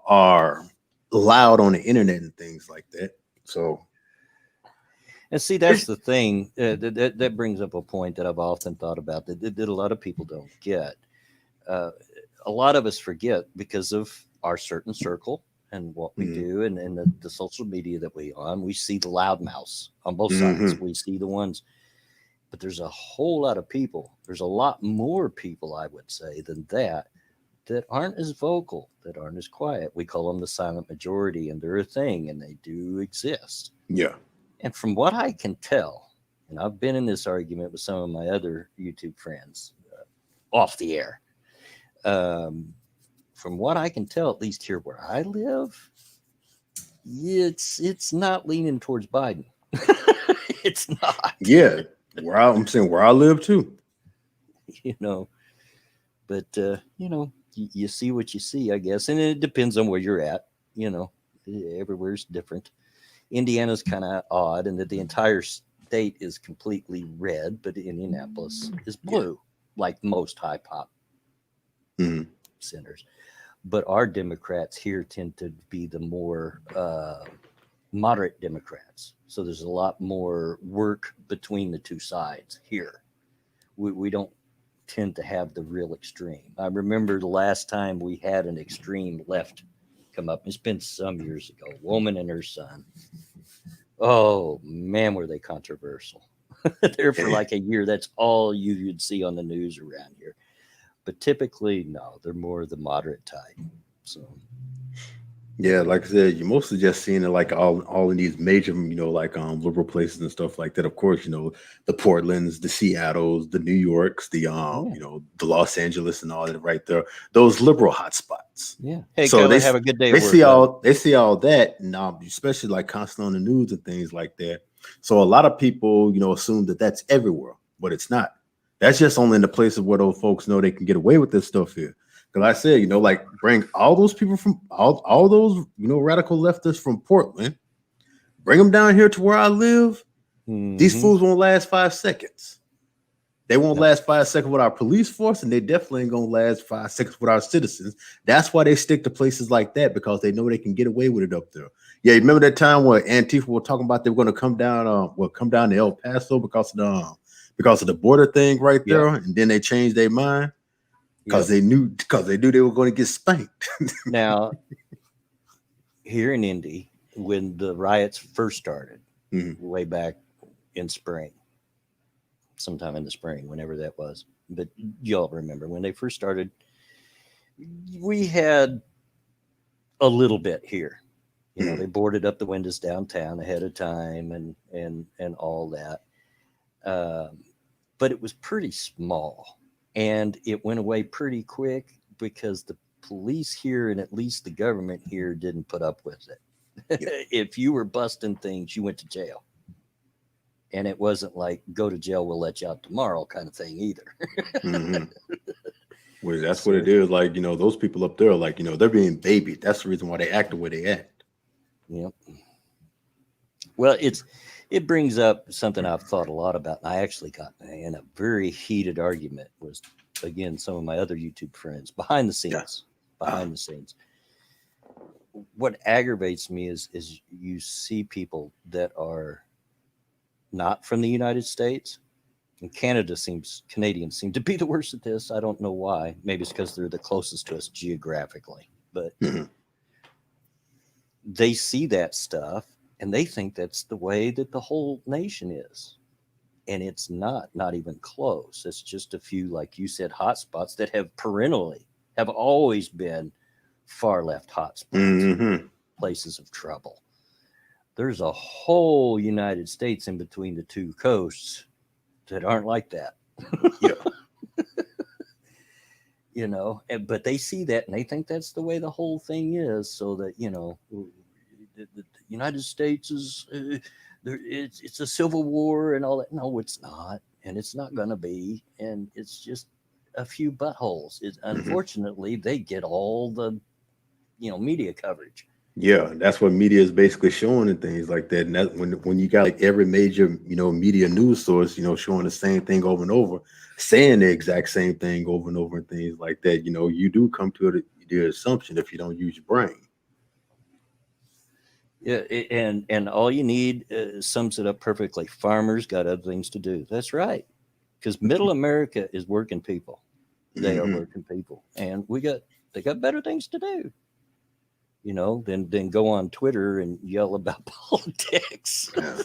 are loud on the internet and things like that. So, And see, that's the thing that brings up a point that I've often thought about that a lot of people don't get. Uh, a lot of us forget because of our certain circle. and what we Mm-hmm. do, and the social media that we on. We see the loudmouths on both sides. Mm-hmm. We see the ones, but there's a whole lot of people. There's a lot more people, I would say, than that aren't as vocal, that aren't as quiet. We call them the silent majority, and they're a thing, and they do exist. Yeah. And from what I can tell, and I've been in this argument with some of my other YouTube friends off the air. Um, from what I can tell, at least here where I live, it's not leaning towards Biden. It's not, Yeah. I'm saying where I live too. you know. But you see what you see, I guess, and it depends on where you're at. You know, everywhere's different. Indiana's kind of odd in that the entire state is completely red, but Indianapolis is Yeah. blue, like most high pop Mm-hmm. centers. But our Democrats here tend to be the more moderate Democrats. So there's a lot more work between the two sides here. We don't tend to have the real extreme. I remember the last time we had an extreme left come up. It's been some years ago. Woman and her son. Oh man, were they controversial? There for like a year. That's all you'd see on the news around here. But typically, no, they're more the moderate type. So Yeah, like I said, you're mostly just seeing it like all in these major, like liberal places and stuff like that. Of course, the Portlands, the Seattles, the New Yorks, the yeah, the Los Angeles and all that right there. Those liberal hotspots. yeah. Hey, So Kyla, have a good day at they work, see bud. all that, and especially like constantly on the news and things like that. So a lot of people, assume that that's everywhere, but it's not. That's just only in the places where those folks know they can get away with this stuff here. Because I said, like bring all those people from all those, radical leftists from Portland, bring them down here to where I live. These Mm-hmm. fools won't last 5 seconds. They won't No. last 5 seconds with our police force, and they definitely ain't gonna last 5 seconds with our citizens. That's why they stick to places like that, because they know they can get away with it up there. Yeah, you remember that time where Antifa were talking about they were going to come down to El Paso because of the border thing right Yep. there, and then they changed their mind because Yep. they knew they were going to get spanked. Now, here in Indy, when the riots first started, Mhm. way back in spring, sometime in the spring, whenever that was. But y'all remember when they first started, we had a little bit here. You know, Mhm. they boarded up the windows downtown ahead of time and all that. Um, but it was pretty small, and it went away pretty quick because the police here and at least the government here didn't put up with it. Yeah. If you were busting things, you went to jail. And it wasn't like go to jail, we'll let you out tomorrow kind of thing either. Mhm. Well, that's what So it is. Like, those people up there, like, they're being babied. That's the reason why they act the way they act. yeah. Well, it brings up something I've thought a lot about. And I actually got in a very heated argument with again some of my other YouTube friends behind the Yeah. scenes. Uh, Behind the scenes. What aggravates me is you see people that are not from the United States. And Canadians seem to be the worst at this. I don't know why. Maybe it's because they're the closest to us geographically. But mhm. they see that stuff and they think that's the way that the whole nation is. And it's not even close. It's just a few, like you said, hotspots that have always been far left hotspots, Mhm. places of trouble. There's a whole United States in between the two coasts that aren't like that. Yeah. But they see that and they think that's the way the whole thing is, so that the United States is it's a civil war and all that. No, it's not, and it's not going to be, and it's just a few buttholes. Mhm. Unfortunately, they get all the media coverage. Yeah, that's what media is basically showing and things like that. And that when you got like every major, media news source, showing the same thing over and over, saying the exact same thing over and over and things like that, you do come to the assumption if you don't use your brain. Yeah, and all you need sums it up perfectly. Farmers got other things to do. That's right, because Middle America is working people. They are Hmm. working people, and they got better things to do. than go on Twitter and yell about politics. Yeah.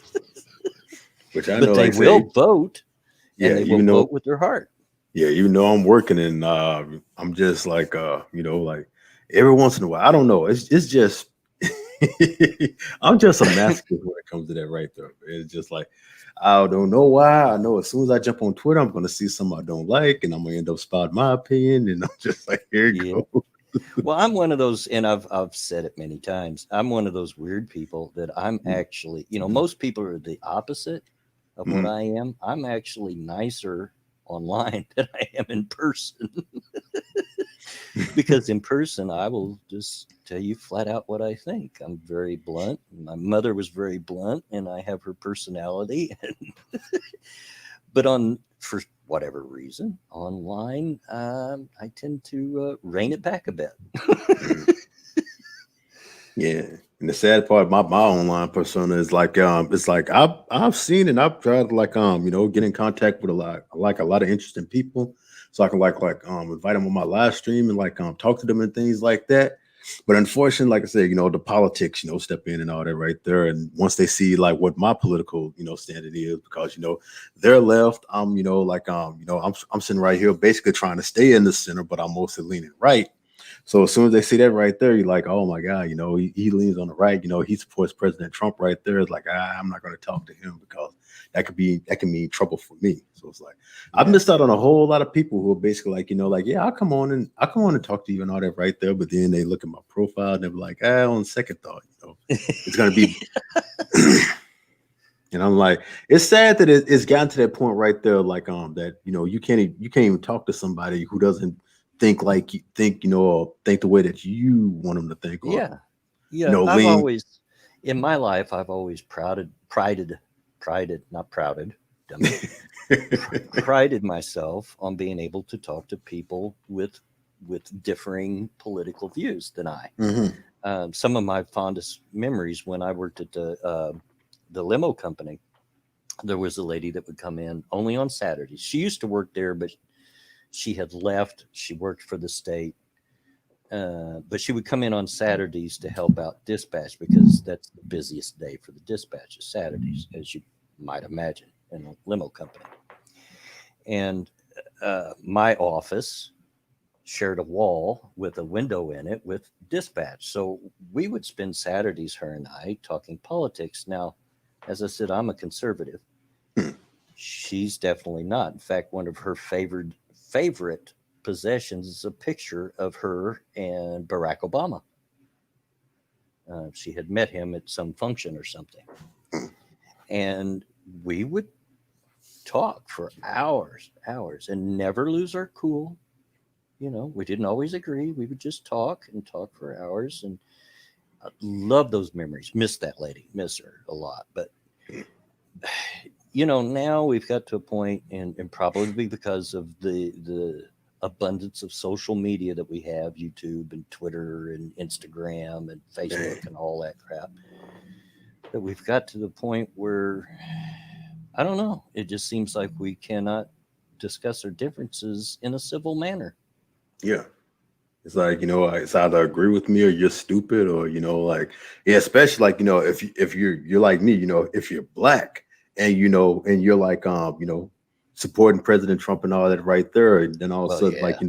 Which I But know, they like I say, will vote, and yeah, they will vote with their heart. I'm working and I'm just like like every once in a while, I don't know. It's just I'm just a masochist when it comes to that right there. It's just like I don't know why. I know as soon as I jump on Twitter, I'm gonna see something I don't like, and I'm gonna end up spouting my opinion, and I'm just like, here you Yeah. go. Well, I'm one of those, and I've said it many times. I'm one of those weird people that I'm actually, most people are the opposite of what Mhm. I am. I'm actually nicer online than I am in person. Because in person, I will just tell you flat out what I think. I'm very blunt. My mother was very blunt, and I have her personality. But for whatever reason, online, I tend to rein it back a bit. Mhm. Yeah. And the sad part about my online persona is like it's like I've seen and I've tried to like get in contact with a lot of interesting people. So I can invite them on my live stream and talk to them and things like that. But unfortunately, like I said, the politics, step in and all that right there. And once they see like what my political, standing is, because they're left, I'm sitting right here basically trying to stay in the center, but I'm mostly leaning right. So as soon as they see that right there, you're like, oh my God, he leans on the right, he supports President Trump right there. It's like, I'm not going to talk to him because that can mean trouble for me. So it's like I've Yeah. missed out on a whole lot of people who are basically like, yeah, I'll come on and talk to you and all that right there. But then they look at my profile and they're like, on second thought, it's gonna be and I'm like, it's sad that it's gotten to that point right there, like that you can't even talk to somebody who doesn't think like you think or think the way that you want them to think, or Yeah. Yeah. I've lean. always, in my life, I've always not prouded, dummy, prided myself on being able to talk to people with differing political views than I. Mhm. Some of my fondest memories when I worked at the limo company, there was a lady that would come in only on Saturdays. She used to work there, but she had left. She worked for the state, but she would come in on Saturdays to help out dispatch because that's the busiest day for the dispatch is Saturdays, as you might imagine in a limo company. And my office shared a wall with a window in it with dispatch. So we would spend Saturdays, her and I, talking politics. Now, as I said, I'm a conservative. She's definitely not. In fact, one of her favorite possessions is a picture of her and Barack Obama. She had met him at some function or something, and we would talk for hours, and never lose our cool. We didn't always agree. We would just talk and talk for hours, and I love those memories. Miss that lady, miss her a lot. But now we've got to a point, and probably because of the abundance of social media that we have, YouTube and Twitter and Instagram and Dang. Facebook and all that crap, that we've got to the point where I don't know. It just seems like we cannot discuss our differences in a civil manner. Yeah. It's like, it's either agree with me or you're stupid, or, yeah, especially like, if you're like me, if you're black and, and you're like, supporting President Trump and all that right there, and then all of a Well, sudden, yeah. like,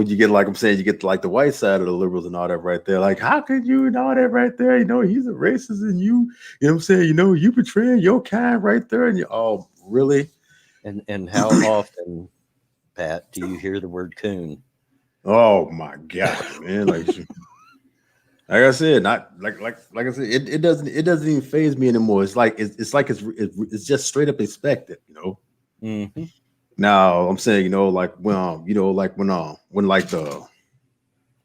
you get, like I'm saying, you get like the white side of the liberals and all that right there. Like, how could you and all that right there? He's a racist and you know what I'm saying? You betraying your kind right there. And you're all really, And how often, Pat, do you hear the word coon? oh my God, man. Like I said, not like I said, it doesn't even phase me anymore. It's like it's just straight up expected. Hmm. Now I'm saying, like when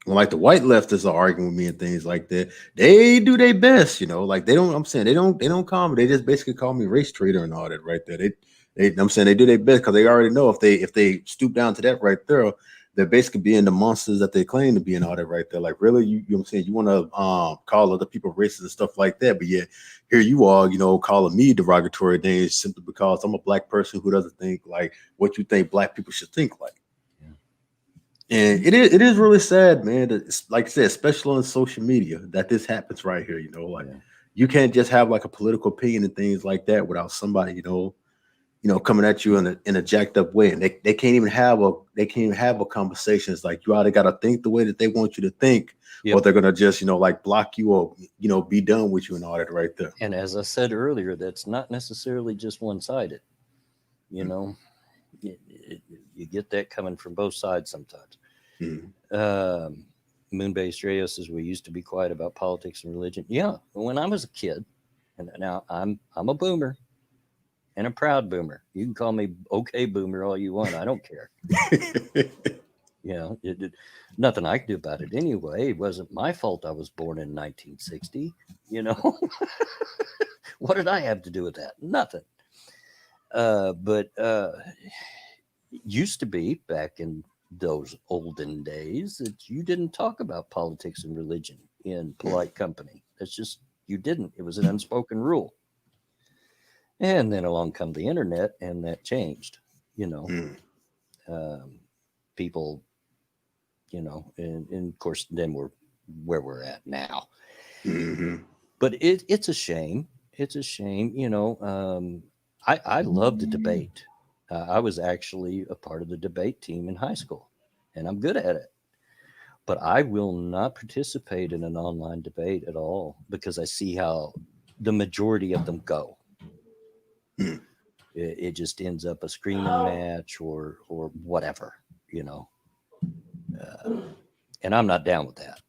like the white leftists are arguing with me and things like that, they do their best. Like they don't. I'm saying they don't call me. They just basically call me race traitor and all that right there. I'm saying they do their best because they already know if they stoop down to that right there, they're basically being the monsters that they claim to be and all that right there. Like really, you know what I'm saying? You want to call other people racist and stuff like that, but yet here you are, calling me derogatory names simply because I'm a black person who doesn't think like what you think black people should think like. And it is really sad, man. That it's, like I said, especially on social media, that this happens right here. Like Yeah. you can't just have like a political opinion and things like that without somebody, coming at you in a jacked up way, and they can't even have a conversation. It's like you either got to think the way that they want you to think, or Yep. they're gonna just like block you or be done with you and all that right there. And as I said earlier, that's not necessarily just one sided. You know, you get that coming from both sides sometimes. Mhm. Um, Moonbase Radio says we used to be quiet about politics and religion. Yeah, when I was a kid, and now I'm a boomer and a proud boomer. You can call me okay boomer all you want. I don't care. You know, nothing I could do about it anyway. It wasn't my fault I was born in 1960. You know, what did I have to do with that? Nothing. But used to be back in those olden days that you didn't talk about politics and religion in polite company. That's just, you didn't. It was an unspoken rule. And then along come the internet, and that changed. You know, Mm. um, people, and of course, then we're where we're at now. Mhm. But it's a shame. It's a shame. I love to debate. I was actually a part of the debate team in high school, and I'm good at it. But I will not participate in an online debate at all because I see how the majority of them go. Mm. It just ends up a screaming match or whatever, you know. Uh, and I'm not down with that.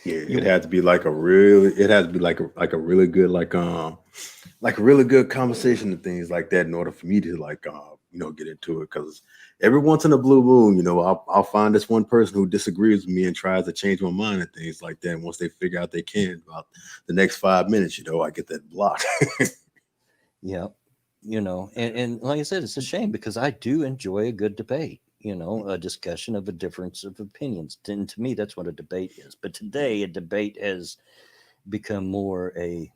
Yeah, it you had to be like a really, it has to be like a really good like a really good conversation and things like that in order for me to get into it. Because every once in a blue moon, I'll find this one person who disagrees with me and tries to change my mind and things like that. And once they figure out they can, about the next 5 minutes, I get that blocked. Yeah, and like I said, it's a shame because I do enjoy a good debate. A discussion of a difference of opinions. And to me, that's what a debate is. But today, a debate has become more and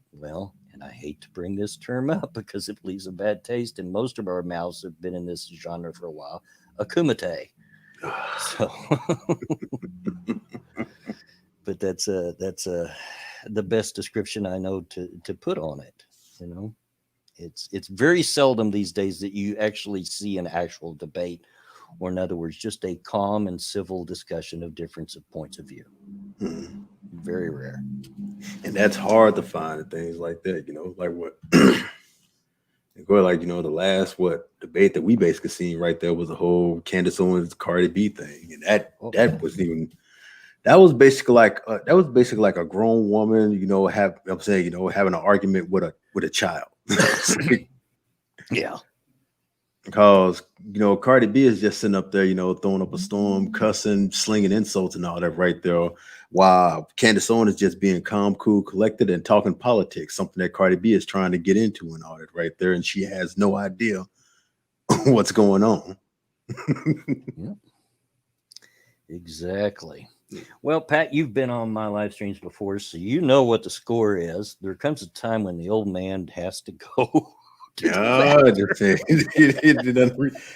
I hate to bring this term up because it leaves a bad taste, and most of our mouths have been in this genre for a while. A kumite. So, but that's the best description I know to put on it. You know, it's very seldom these days that you actually see an actual debate, or in other words, just a calm and civil discussion of difference of points of view. Mhm. Very rare. And that's hard to find and things like that. Like what. Go like the last what debate that we basically seen right there was the whole Candace Owens Cardi B thing, and that Oh, that was even that was basically like a grown woman, I'm saying, having an argument with a child. yeah. Because Cardi B is just sitting up there, throwing up a storm, cussing, slinging insults and all that right there. While Candace Owens is just being calm, cool, collected, and talking politics, something that Cardi B is trying to get into and all that right there, and she has no idea what's going on. Yep. Exactly. Well, Pat, you've been on my live streams before, so you know what the score is. There comes a time when the old man has to go to the Yeah, just bathroom. saying.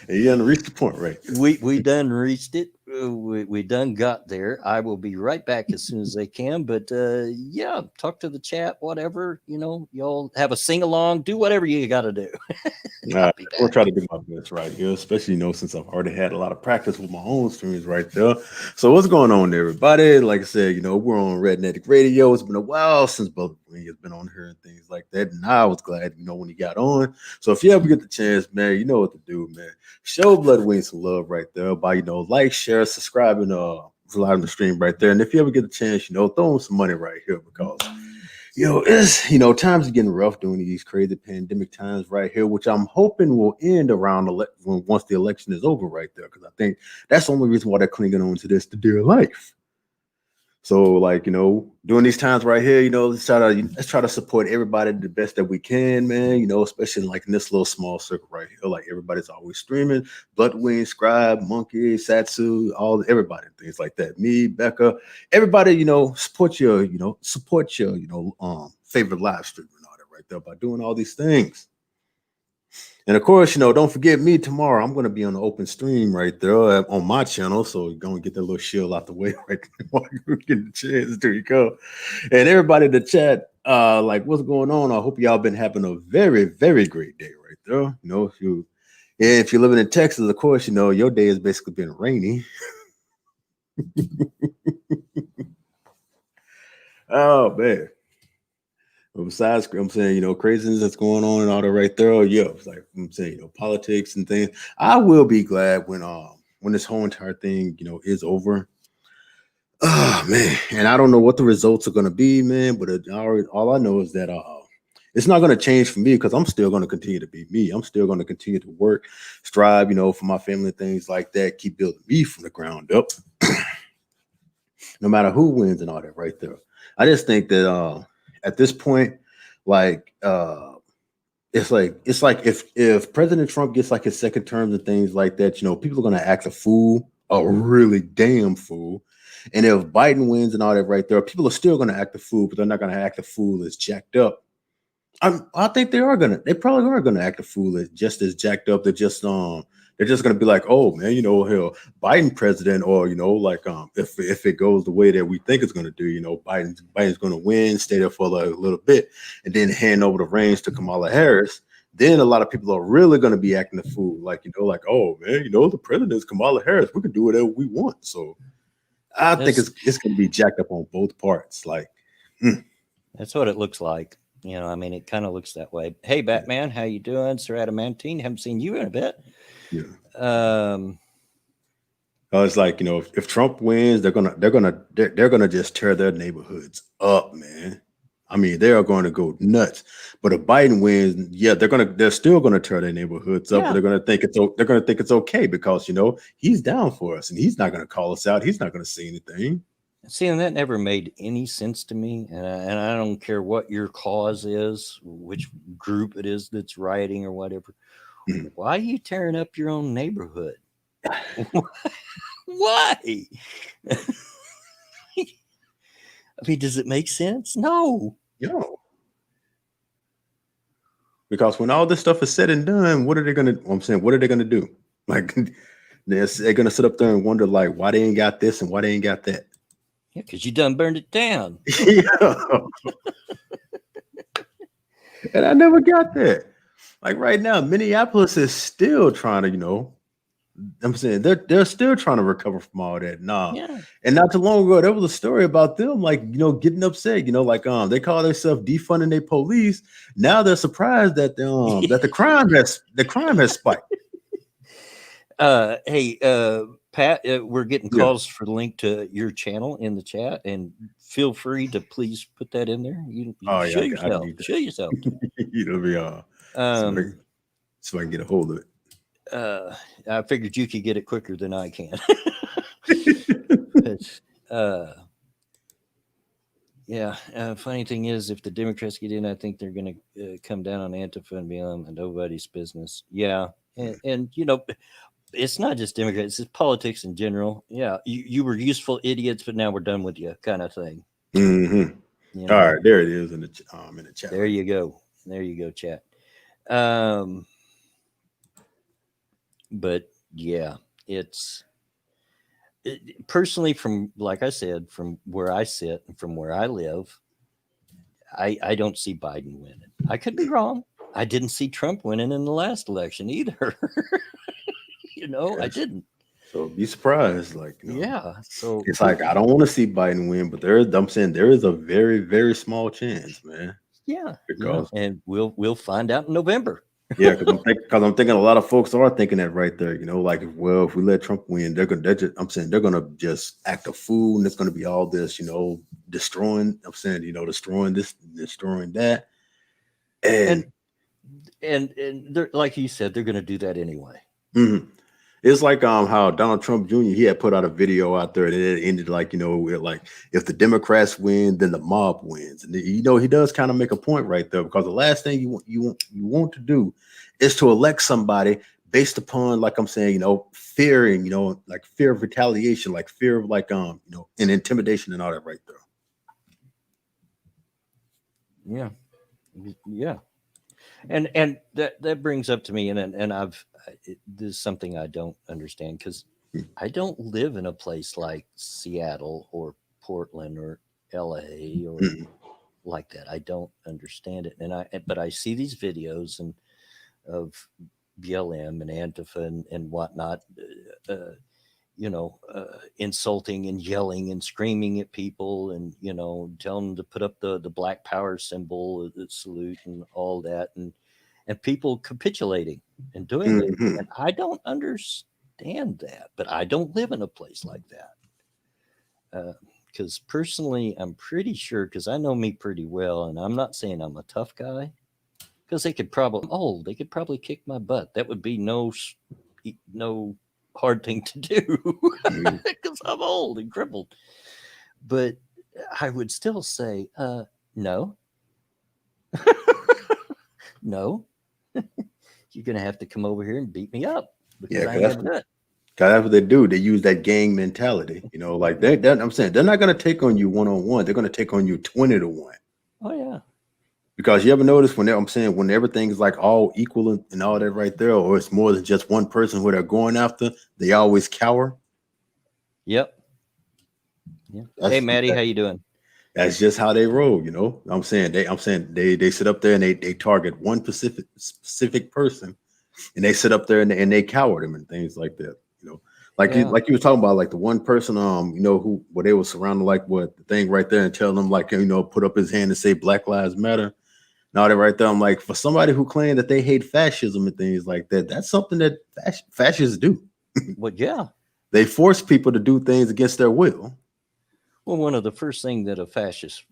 He done reached the point right there. We done reached it. We done got there. I will be right back as soon as they can. But yeah, talk to the chat, whatever. Y'all have a sing along. Do whatever you got to do. I'll be We'll back. try to do my best right here, especially since I've already had a lot of practice with my own streams right there. So what's going on, everybody? Like I said, we're on Redneck Radio. It's been a while since both of you has been on here and things like that, and I was glad, when you got on. So if you ever get the chance, man, you know what to do, man. Show Blood Wings some love right there by like, share, subscribe, and live the stream right there. And if you ever get the chance, throw in some money right here because it's times are getting rough during these crazy pandemic times right here, which I'm hoping will end around once the election is over right there, because I think that's the only reason why they're clinging on to this to dear life. So, like, during these times right here, let's try to support everybody the best that we can, man. Especially like in this little small circle right here. Like everybody's always streaming. Bloodwing, Scribe, Monkey, Satsu, everybody, things like that. Me, Becca, everybody, support your favorite live streamer and all that right there by doing all these things. And of course, don't forget me tomorrow. I'm going to be on the open stream right there on my channel. So you're going to get that little shield out the way right while you get the chance. There you go. And everybody in the chat, like, what's going on? I hope y'all been having a very, very great day right there. If you're living in Texas, of course, your day has basically been rainy. Oh, man. But besides, I'm saying, craziness that's going on and all that right there. Yeah, it's like I'm saying, politics and things. I will be glad when this whole entire thing, is over. Oh man, and I don't know what the results are going to be, man. But all I know is that it's not going to change for me because I'm still going to continue to be me. I'm still going to continue to work, strive, for my family, things like that. Keep building me from the ground up, no matter who wins and all that right there. I just think that at this point, like it's like if President Trump gets like his second term and things like that, people are gonna act a fool, a really damn fool. And if Biden wins and all that right there, people are still gonna act a fool, but they're not gonna act a fool as jacked up. I think they probably are gonna act a fool as just as jacked up. They're just gonna be like, oh man, hell, Biden president, or like if it goes the way that we think it's gonna do, Biden's gonna win, stay there for a little bit, and then hand over the reins to Kamala Harris. Then a lot of people are really gonna be acting a fool, like like, oh man, the president's Kamala Harris, we can do whatever we want. So I think it's gonna be jacked up on both parts. Like That's what it looks like. I mean, it kind of looks that way. Hey, Batman, how you doing? Sir Adamantine, haven't seen you in a bit. yeah. Um, It's like if Trump wins, they're gonna just tear their neighborhoods up, man. I mean, they are going to go nuts. But if Biden wins, yeah, they're still gonna tear their neighborhoods up. Yeah. But they're gonna think it's okay because he's down for us and he's not gonna call us out. He's not gonna say anything. See, and that never made any sense to me. And I don't care what your cause is, which group it is that's rioting or whatever. Mhm. Why are you tearing up your own neighborhood? Why? I mean, does it make sense? No. Because when all this stuff is said and done, what are they gonna? What are they gonna do? Like they're gonna sit up there and wonder like why they ain't got this and why they ain't got that. Yeah, because you done burned it down. Yeah. And I never got that. Like right now, Minneapolis is still trying to, I'm saying they're still trying to recover from all that. Yeah. And not too long ago, there was a story about them, like getting upset. Like they call themselves defunding their police. Now they're surprised that that the crime has spiked. Hey, Pat, we're getting Yeah. calls for the link to your channel in the chat, and feel free to please put that in there. You Oh yeah, show I yourself. need that. Show yourself. It'll be so I can get a hold of it. I figured you could get it quicker than I can. Yeah. Funny thing is, if the Democrats get in, I think they're going to come down on Antifa and be on nobody's business. Yeah. And it's not just Democrats, it's politics in general. Yeah. You were useful idiots, but now we're done with you, kind of thing. Mm-hmm. All right. There it is in the chat. There you go. There you go, chat. But yeah, personally, from like I said, from where I sit and from where I live, I don't see Biden winning. I could be wrong. I didn't see Trump winning in the last election either. I didn't. So be surprised, Yeah. So it's like I don't want to see Biden win, but I'm saying there is a very, very small chance, man. Yeah. Because and we'll find out in November. Yeah, because I'm thinking a lot of folks are thinking that right there. Like, if we let Trump win, they're gonna just act a fool, and it's gonna be all this, destroying. I'm saying, destroying this, destroying that, and they're, like you said, they're gonna do that anyway. Mm-hmm. It's like how Donald Trump Jr. he had put out a video out there, and it ended like like if the Democrats win, then the mob wins, and he does kind of make a point right there because the last thing you want to do is to elect somebody based upon like I'm saying fearing like fear of retaliation, like fear of like and intimidation and all that right there. Yeah. And that brings up to me, and this is something I don't understand because I don't live in a place like Seattle or Portland or LA or Mhm. like that. I don't understand it, but I see these videos and of BLM and Antifa and whatnot, insulting and yelling and screaming at people, and telling them to put up the Black Power symbol, the salute, and all that, and people capitulating and doing it. Mhm. And I don't understand that, but I don't live in a place like that. Because personally, I'm pretty sure, because I know me pretty well, and I'm not saying I'm a tough guy, because they could probably, I'm old, they could probably kick my butt. That would be no hard thing to do Mhm. because I'm old and crippled. But I would still say, no, no, you're going to have to come over here and beat me up because Yeah, I because ain't going to do it. that's what they do. They use that gang mentality. Like I'm saying they're not going to take on you one on one. They're going to take on you 20 to 1. Oh, yeah. Because you ever notice I'm saying when everything is like all equal and all that right there, or it's more than just one person who they're going after, they always cower. Yep. Yeah. Hey, That's Maddie, how you doing? that's just how they roll. I'm saying they sit up there and they target one specific person, and they sit up there and they cower them and things like that. Like you Yeah. like you were talking about, like the one person who where they were surrounded, like what the thing right there, and tell them, like, put up his hand and say Black Lives Matter. Now that right there, I'm like, for somebody who claimed that they hate fascism and things like that, that's something that fascists do. Well, yeah. They force people to do things against their will. Well, one of the first things that a fascist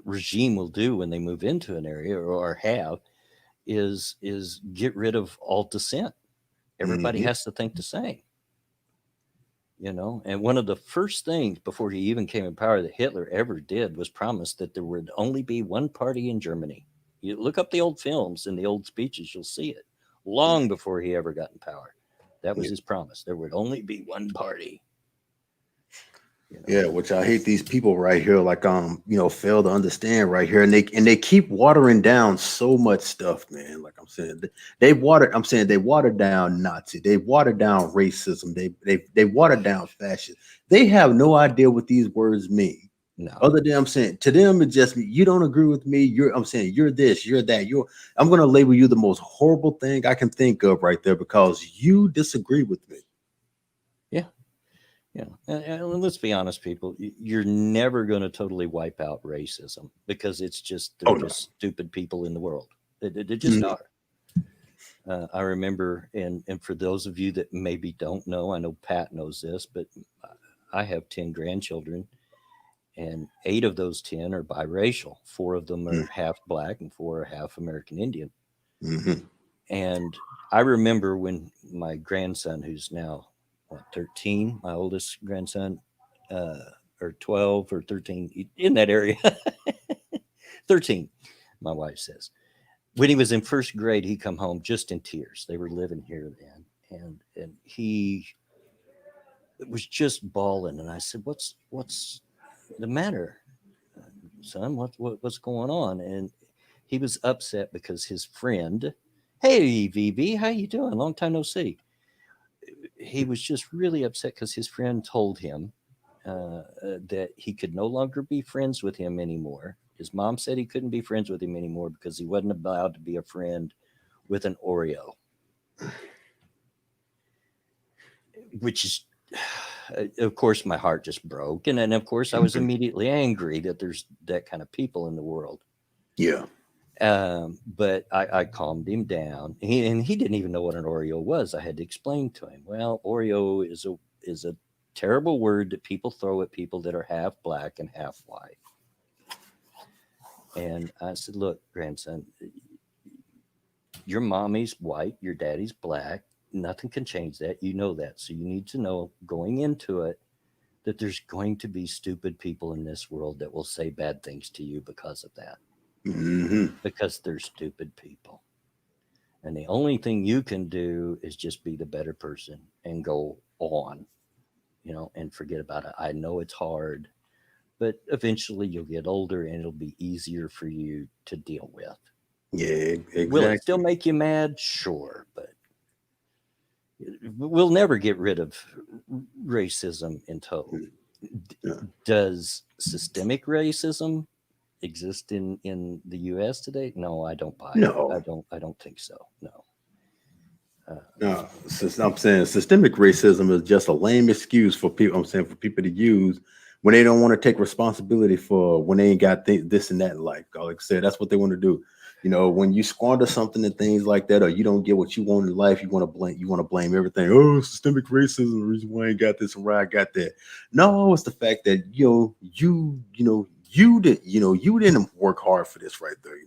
regime will do when they move into an area, or have, is get rid of all dissent. Everybody Hmm. has to think the same. And one of the first things before he even came in power that Hitler ever did was promise that there would only be one party in Germany. You look up the old films and the old speeches, you'll see it long before he ever got in power. That was Yeah. his promise. There would only be one party. Yeah, which I hate these people right here, like fail to understand right here, and they keep watering down so much stuff, man. Like I'm saying, they watered down Nazi, they watered down racism, they watered down fascism. They have no idea what these words mean. No. Other than, I'm saying, to them it's just, you don't agree with me. I'm saying you're this, you're that. I'm gonna label you the most horrible thing I can think of right there because you disagree with me. Yeah. Yeah. And let's be honest, people, you're never going to totally wipe out racism because they're Oh no. just stupid people in the world. They just Mhm. are. I remember, and for those of you that maybe don't know, I know Pat knows this, but I have 10 grandchildren, and 8 of those 10 are biracial. 4 of them are half black, and 4 are half American Indian. Mhm. And I remember when my grandson, who's now, 13, my oldest grandson, uh, or 12 or 13, in that area, 13, my wife says. When he was in first grade, he come home just in tears. They were living here then, and he was just bawling. And I said, "What's the matter, son? What's going on?" And he was upset because his friend, "Hey, VV, how you doing? Long time no see." He was just really upset because his friend told him that he could no longer be friends with him anymore. His mom said he couldn't be friends with him anymore because he wasn't allowed to be a friend with an Oreo, which is, of course, my heart just broke. And then, of course, I was Mhm. immediately angry that there's that kind of people in the world. Yeah. But I calmed him down. And he didn't even know what an Oreo was. I had to explain to him. Well, Oreo is a terrible word that people throw at people that are half black and half white. And I said, "Look, grandson, your mommy's white, your daddy's black. Nothing can change that. You know that. So you need to know going into it that there's going to be stupid people in this world that will say bad things to you because of that, Hmm. because they're stupid people. And the only thing you can do is just be the better person and go on, and forget about it. I know it's hard, but eventually you'll get older and it'll be easier for you to deal with. Yeah, Will it still exactly. make you mad? Sure, but we'll never get rid of racism in total. Yeah. Does systemic racism exist in the U.S. today? No, I don't buy it. No, I don't think so. No. Uh, no. I'm saying systemic racism is just a lame excuse for people. I'm saying for people to use when they don't want to take responsibility for when they ain't got this and that in life. Like I said, that's what they want to do. You know, when you squander something and things like that, or you don't get what you want in life, you want to blame. You want to blame everything. Oh, systemic racism. The reason why I ain't got this and why I got that. No, it's the fact that you didn't work hard for this right there.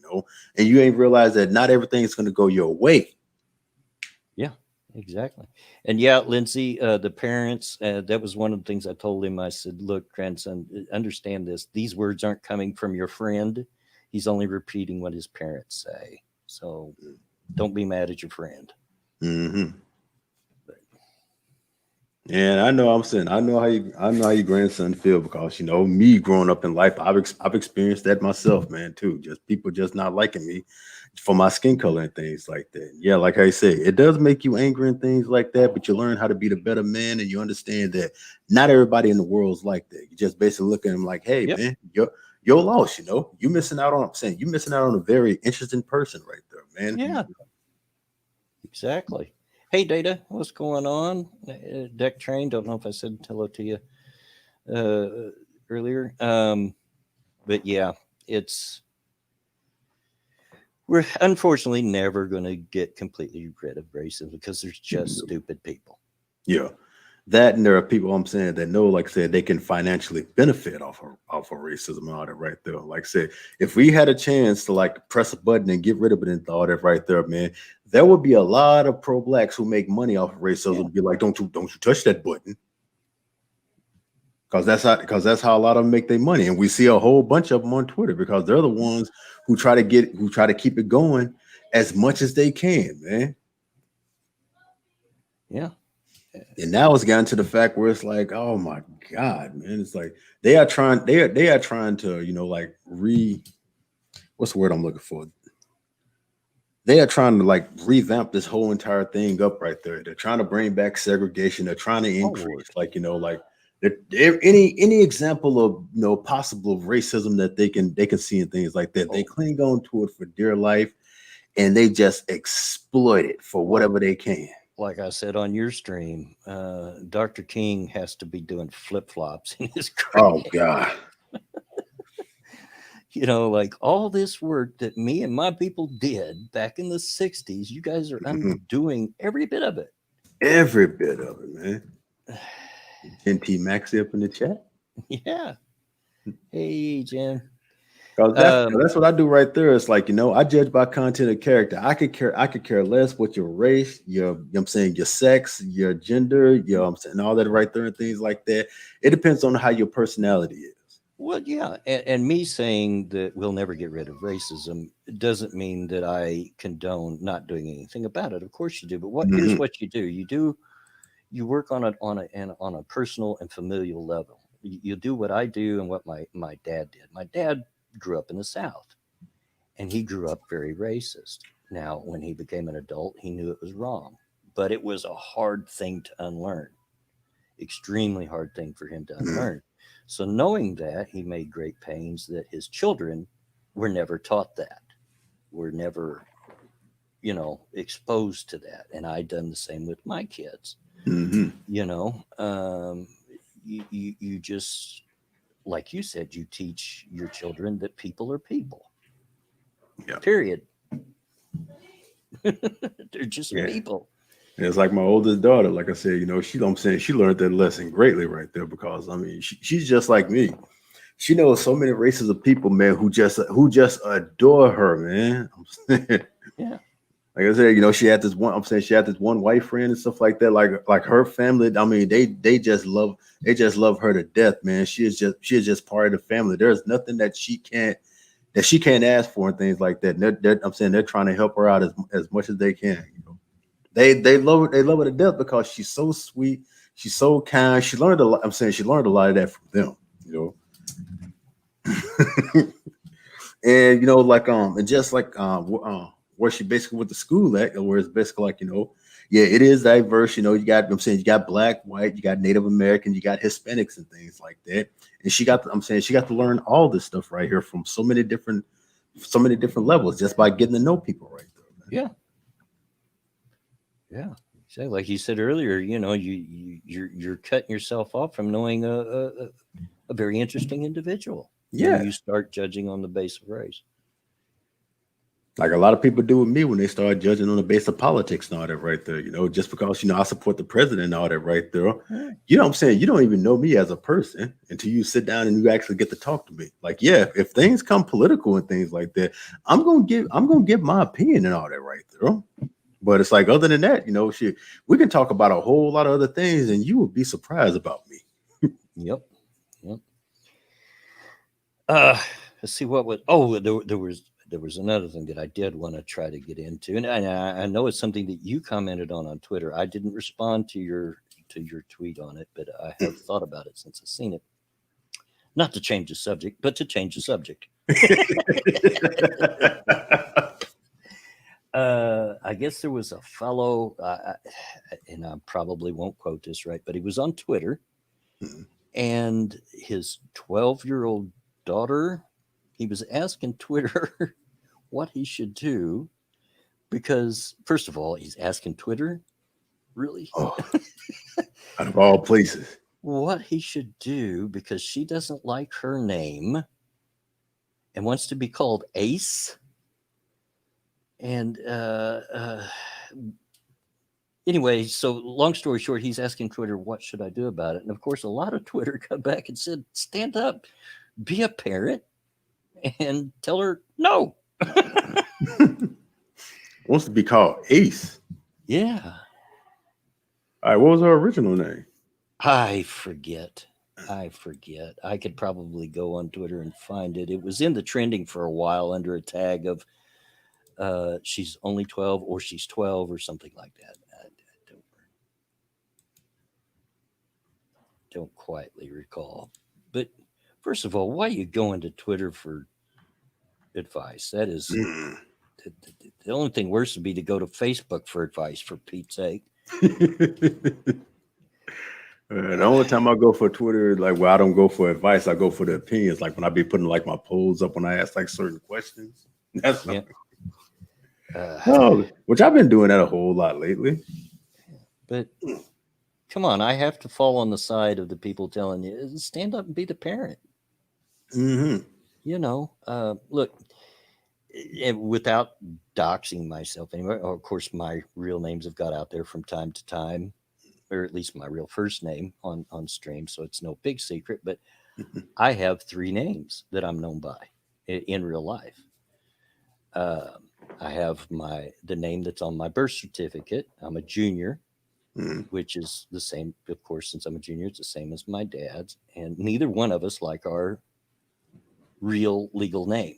And you ain't realized that not everything's going to go your way. yeah, exactly. And yeah, Lindsay, the parents, that was one of the things I told him. I said, look, grandson, understand this. These words aren't coming from your friend. He's only repeating what his parents say. So don't be mad at your friend. Hmm. But And I know I'm saying I know how your grandson feel because me growing up in life, I've experienced that myself, man, too. Just people just not liking me for my skin color and things like that. Yeah, like I say, it does make you angry and things like that, but you learn how to be the better man, and you understand that not everybody in the world is like that. You just basically look at them like, hey, yep, man, you're lost. You missing out on. I'm saying you missing out on a very interesting person right there, man. yeah, exactly. Hey, Data, what's going on? Deck Train, don't know if I said hello to you uh, earlier. But yeah, it's we're unfortunately never going to get completely rid of racism because there's just stupid people. Yeah. That and there are people I'm saying that know, like I said, they can financially benefit off of racism and all that right there. Like I said, if we had a chance to like press a button and get rid of it and all that right there, man, there would be a lot of pro blacks who make money off of Yeah, racism. Be like, don't you touch that button, because that's how a lot of them make their money. And we see a whole bunch of them on Twitter because they're the ones who try to keep it going as much as they can, man. yeah, And now it's gotten to the fact where it's like, oh my God, man. It's like they are trying to, like what's the word I'm looking for? They are trying to like revamp this whole entire thing up right there. They're trying to bring back segregation. They're trying to oh increase, Lord, like, any example of possible racism that they can see and things like that. They oh cling on to it for dear life and they just exploit it for well, whatever they can. like I said on your stream, Dr. King has to be doing flip flops in his grave. Oh God. Like all this work that me and my people did back in the 60s, you guys are undoing every bit of it. Every bit of it, man. NT Maxi up in the chat. Yeah. Hey, Jen. Cause that's Um, that's what I do right there. It's like, I judge by content and character. I could care less what your race, I'm saying your sex, your gender, I'm saying all that right there and things like that. It depends on how your personality is. well, yeah. And me saying that we'll never get rid of racism doesn't mean that I condone not doing anything about it. Of course you do. But here's Hmm. what you do. You work on it on a personal and familial level. You do what I do and what my dad did. My dad grew up in the South and he grew up very racist. Now, when he became an adult, he knew it was wrong, but it was a hard thing to unlearn, extremely hard thing for him to Hmm. unlearn. So, knowing that, he made great pains that his children were never taught that, were never, exposed to that. And I done the same with my kids. Hmm. You know, you just, like you said, you teach your children that people are people, Yeah. period. They're just Yeah. people. And it's like my oldest daughter, like I said, I'm saying she learned that lesson greatly right there because I mean she's just like me. She knows so many races of people, man, who just adore her, man. I'm saying, Yeah. like I said, she had this one. I'm saying she had this one white friend and stuff like that. Like her family. I mean, they just love her to death, man. She is just part of the family. There's nothing that she can't ask for and things like that. And I'm saying they're trying to help her out as much as they can. They love her to death because she's so sweet. She's so kind. She learned a lot. I'm saying she learned a lot of that from them. You know. And like and just like where she basically went to school at, where it's basically like, yeah, it is diverse. You got, I'm saying, you got black, white, you got Native American, you got Hispanics and things like that. And I'm saying, she got to learn all this stuff right here from so many different levels just by getting to know people right there, man. Yeah. Yeah. So like you said earlier, you're cutting yourself off from knowing a very interesting individual. Yeah. When you start judging on the base of race. Like a lot of people do with me when they start judging on the base of politics and all that right there, just because, I support the president and all that right there. Yeah. You know what I'm saying? You don't even know me as a person until you sit down and you actually get to talk to me. Like, yeah, if things come political and things like that, I'm gonna give my opinion and all that right there. But it's like, other than that, shit, we can talk about a whole lot of other things and you will be surprised about me. Yep. Let's see what was. There was another thing that I did want to try to get into, and I know it's something that you commented on Twitter. I didn't respond to your tweet on it, but I have thought about it since I've seen it. Not to change the subject, but to change the subject. I guess there was a fellow, and I probably won't quote this right, but he was on Twitter, and his 12-year-old daughter, he was asking Twitter what he should do because, first of all, he's asking Twitter, really? Oh, out of all places. What he should do because she doesn't like her name and wants to be called Ace. And anyway, so long story short, he's asking Twitter, what should I do about it? And of course, a lot of Twitter come back and said, stand up, be a parent, and tell her no. Wants to be called Ace. Yeah. All right, what was her original name? I forget. I could probably go on Twitter and find it. It was in the trending for a while under a tag of she's only 12 or she's 12 or something like that. I don't quietly recall. But first of all, why are you going to Twitter for advice? That is the only thing worse would be to go to Facebook for advice, for Pete's sake. The only time I go for Twitter, like, well, I don't go for advice, I go for the opinions. Like when I be putting like my polls up when I ask like certain questions. That's which I've been doing that a whole lot lately. But come on, I have to fall on the side of the people telling you, stand up and be the parent. Look, without doxing myself anyway, of course, my real names have got out there from time to time, or at least my real first name on stream, so it's no big secret. But I have 3 names that I'm known by in real life. I have the name that's on my birth certificate. I'm a junior, which is the same, of course, since I'm a junior, it's the same as my dad's. And neither one of us like our real legal name.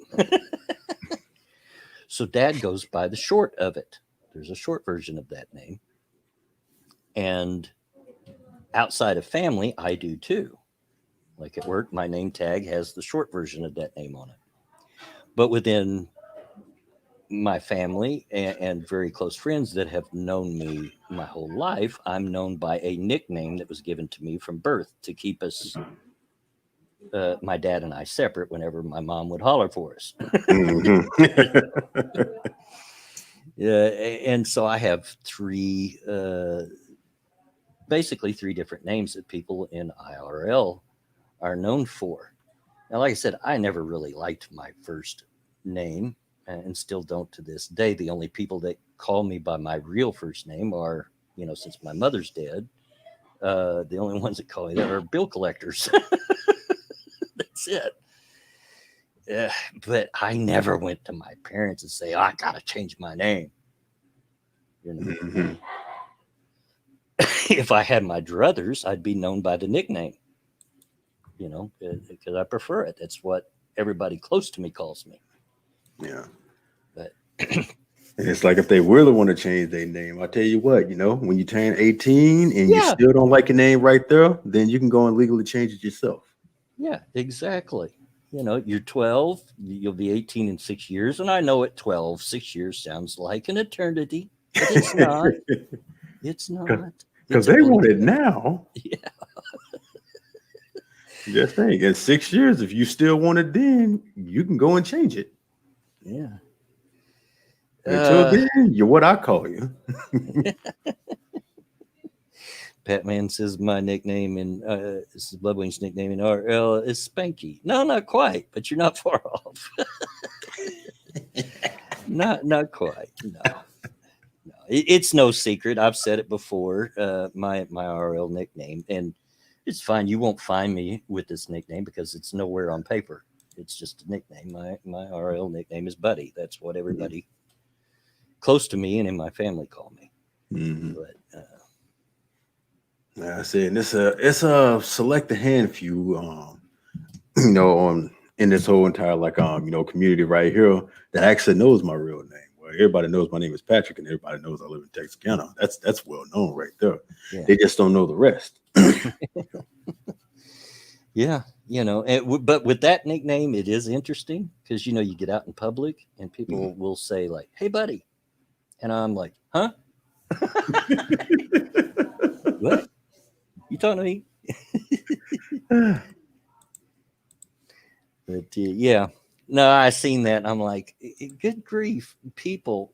So dad goes by the short of it. There's a short version of that name. And outside of family, I do too. Like at work, my name tag has the short version of that name on it. But within my family and very close friends that have known me my whole life, I'm known by a nickname that was given to me from birth to keep us, my dad and I, separate whenever my mom would holler for us. Yeah, and so I have 3, basically 3 different names that people in IRL are known for. Now, like I said, I never really liked my first name and still don't to this day. The only people that call me by my real first name are, since my mother's dead, the only ones that call me that are bill collectors. That's it. But I never went to my parents and say, I got to change my name. If I had my druthers, I'd be known by the nickname, because I prefer it. That's what everybody close to me calls me. Yeah. But it's like if they really want to change their name, I'll tell you what, when you turn 18 and you still don't like your name right there, then you can go and legally change it yourself. Yeah, exactly. you're 12, you'll be 18 in 6 years. And I know at 12, 6 years sounds like an eternity, but it's not. It's not. Because It's a they blink want of it an eye. now. Yeah. Just think, in 6 years, if you still want it, then you can go and change it. Yeah. Until Uh, then, you're what I call you. Batman says my nickname and this is Bloodwing's nickname in RL is Spanky. No, not quite, but you're not far off. Not quite. No. It's no secret. I've said it before. My RL nickname, and it's fine. You won't find me with this nickname because it's nowhere on paper. It's just a nickname. My RL nickname is Buddy. That's what everybody close to me and in my family call me. Mm-hmm. But Like I said, and it's a select a hand few, on in this whole entire community right here that actually knows my real name. Well, everybody knows my name is Patrick, and everybody knows I live in Texarkana. That's well known right there. yeah, They just don't know the rest. yeah, but with that nickname, it is interesting because you get out in public and people will say like, "Hey, buddy," and I'm like, "Huh? What? You talking to me?" But yeah, no, I seen that. And I'm like, good grief, people.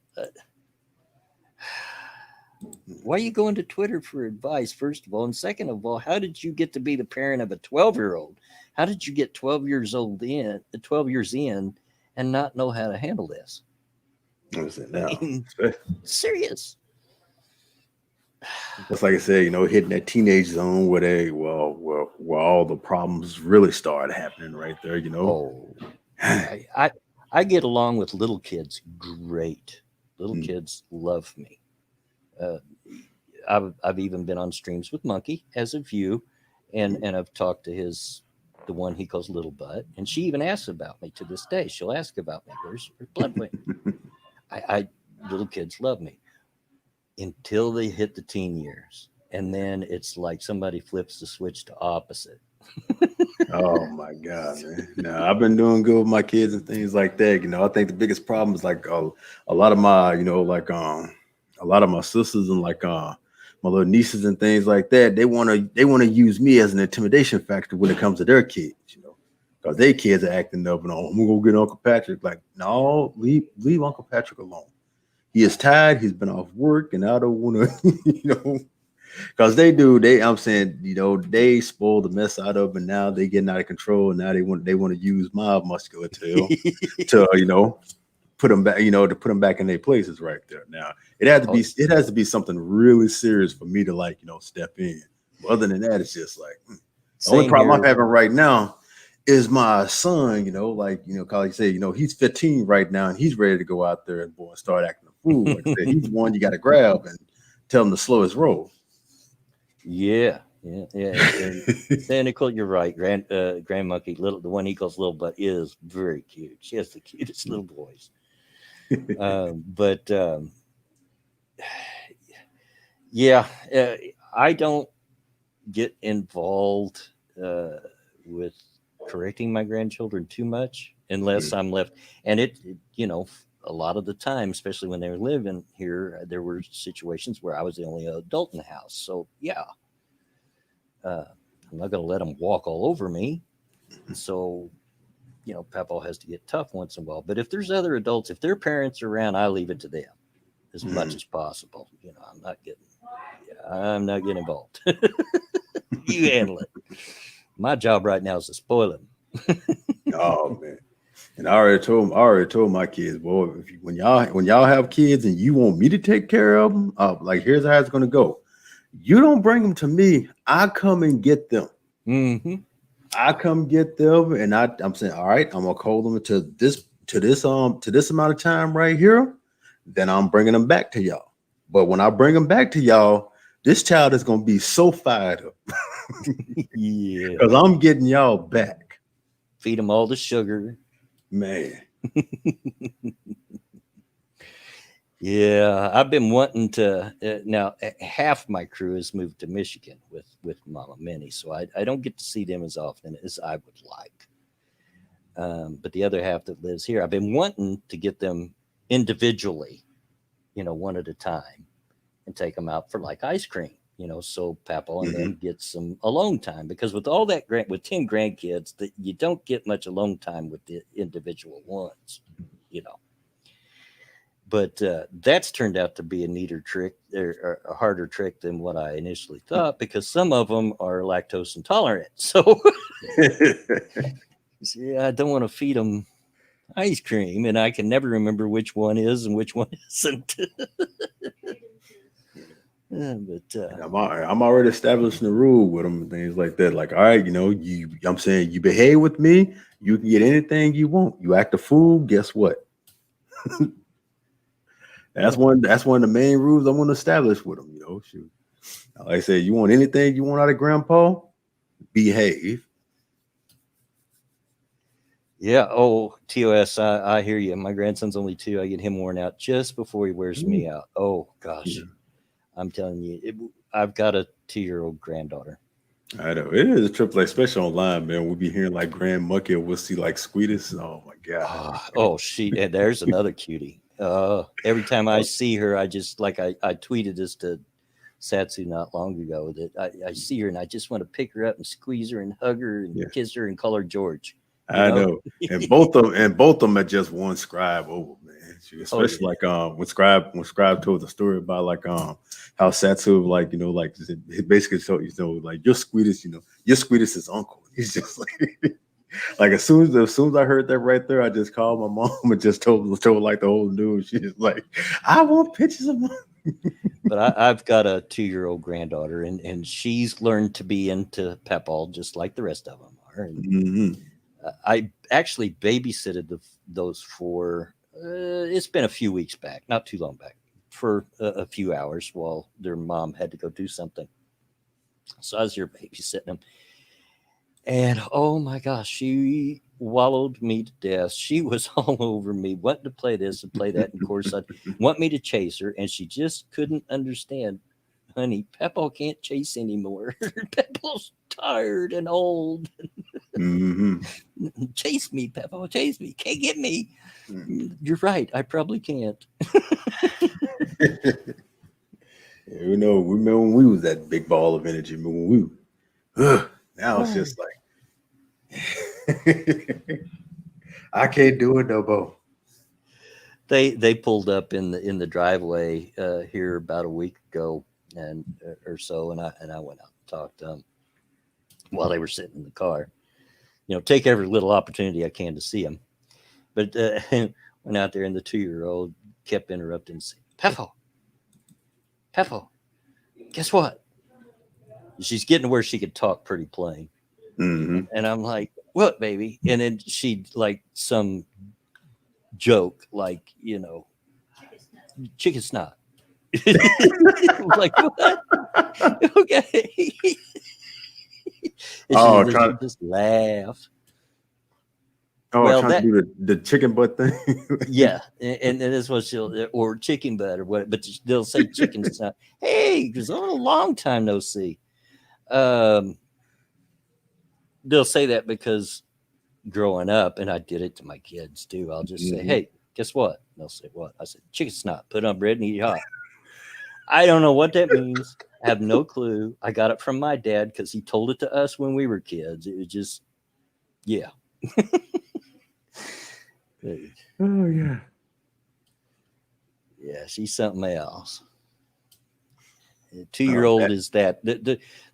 Why are you going to Twitter for advice, first of all? And second of all, how did you get to be the parent of a 12-year-old? How did you get 12 years in, and not know how to handle this? I said, I now, mean, serious. just like I said, hitting that teenage zone where where all the problems really started happening right there. Oh, I get along with little kids great. Little Mm. kids love me. Uh, I've even been on streams with Monkey as a view, and I've talked to the one he calls Little Butt, and she even asks about me to this day. She'll ask about me. Where's Bloodwing? I Little kids love me until they hit the teen years, and then it's like somebody flips the switch to opposite. Oh my God, man. No, I've been doing good with my kids and things like that. I think the biggest problem is like a lot of my, a lot of my sisters and my little nieces and things like that. They wanna use me as an intimidation factor when it comes to their kids. Because their kids are acting up and I'm gonna go get Uncle Patrick. Like, no, leave Uncle Patrick alone. He is tired, he's been off work, and I don't wanna, because they do. I'm saying, they spoil the mess out of, and now they getting out of control. And now they want to use my muscular tail to, put them back, to put them back in their places right there. Now Oh, it has to be something really serious for me to step in. But other than that, it's just like the only same problem I'm here. having right now is my son. College say, he's 15 right now, and he's ready to go out there and start acting a fool. Like I said, he's the one you got to grab and tell him to slow his roll. Yeah. And Nicole, you're right. Grand Monkey, the one he calls Little Butt, is very cute. She has the cutest little voice. But yeah, I don't get involved uh, with correcting my grandchildren too much unless I'm left. And a lot of the time, especially when they were living here, there were situations where I was the only adult in the house. So yeah, uh, I'm not going to let them walk all over me. So Papa has to get tough once in a while. But if there's other adults, if their parents are around, I leave it to them as much as possible. I'm not getting involved. You handle it. My job right now is to spoil them. Oh man. And I already told my kids, boy, when y'all have kids and you want me to take care of them, like here's how it's gonna go. You don't bring them to me. I come and get them. Mm-hmm. I come get them, and I'm saying, all right, I'm gonna call them to this amount of time right here. Then I'm bringing them back to y'all. But when I bring them back to y'all, this child is gonna be so fired up Yeah. because I'm getting y'all back, Feed them all the sugar. man. Yeah, I've been wanting to. Now, half my crew has moved to Michigan with Mama Minnie, so I don't get to see them as often as I would like. But the other half that lives here, I've been wanting to get them individually, one at a time, and take them out for like ice cream, so Papa and Hmm. them get some alone time, because with all that with 10 grandkids, that you don't get much alone time with the individual ones, you know. But that's turned out to be a neater trick, or a harder trick than what I initially thought, because some of them are lactose intolerant. So yeah, I don't want to feed them ice cream, and I can never remember which one is and which one isn't. But And I'm already establishing the rule with them and things like that. Like, all right, I'm saying you behave with me, you can get anything you want. You act a fool, guess what? That's yeah, one. That's one of the main rules I want to establish with them. Shoot. Like I said, you want anything you want out of Grandpa, behave. yeah. Oh, TOS, I hear you. My grandson's only 2. I get him worn out just before he wears me out. Oh Yeah, gosh, I'm telling you, I've got a 2-year-old granddaughter. I know it is a trip, like especially online, man. We'll be hearing like Grand Monkey, or we'll see like Squeetus. Oh my god. Oh, and there's another cutie. Every time I see her, I just like I tweeted this to Satsu not long ago, that I see her and I just want to pick her up and squeeze her and hug her and Yeah, kiss her and call her George. You I know? know. And both of them are just one Scribe over, man. Shoot, Oh especially yeah. like when Scribe told the story about like how Satsu, like like he basically told like your Squeetus' uncle. He's just like as soon as I heard that right there, I just called my mom and just told like the whole news. She's like, I want pictures of my. But I've got a 2-year-old granddaughter, and she's learned to be into Pepal just like the rest of them are. And Mhm. I actually babysitted those for. It's been a few weeks back, not too long back, for a few hours while their mom had to go do something. So I was here babysitting them, and oh my gosh, she wallowed me to death. She was all over me, wanting to play this and play that. And of course, I want me to chase her, and she just couldn't understand. Honey, Peppo can't chase anymore. Peppo's tired and old. Mhm. Chase me, Peppo. Chase me. Can't get me. You're right. I probably can't. Yeah, we remember when we was that big ball of energy. When now it's Oh. just like I can't do it no more. They pulled up in the driveway here about a week ago, and or so, and I went out and talked to them while they were sitting in the car. Take every little opportunity I can to see them. But went out there, and the 2-year-old kept interrupting, saying, Peppo, Peppo, guess what? She's getting to where she could talk pretty plain. Hmm. And I'm like, what, baby? And then she like some joke, like, chicken snot. I'm like, what? Okay. And Oh, she just laughed. Well, trying to that, do the chicken butt thing. yeah. And that's what she'll, or chicken butt or what, but they'll say chicken snot. Hey, because a long time no see. Um, they'll say that because growing up, and I did it to my kids too. I'll just say, Hmm. "Hey, guess what?" And they'll say, "What?" I said, "Chicken snot. Put it on bread and eat it hot." I don't know what that means. I have no clue. I got it from my dad because he told it to us when we were kids. It was just, yeah, Oh yeah. yeah. She's something else. A Oh, 2-year-old is that.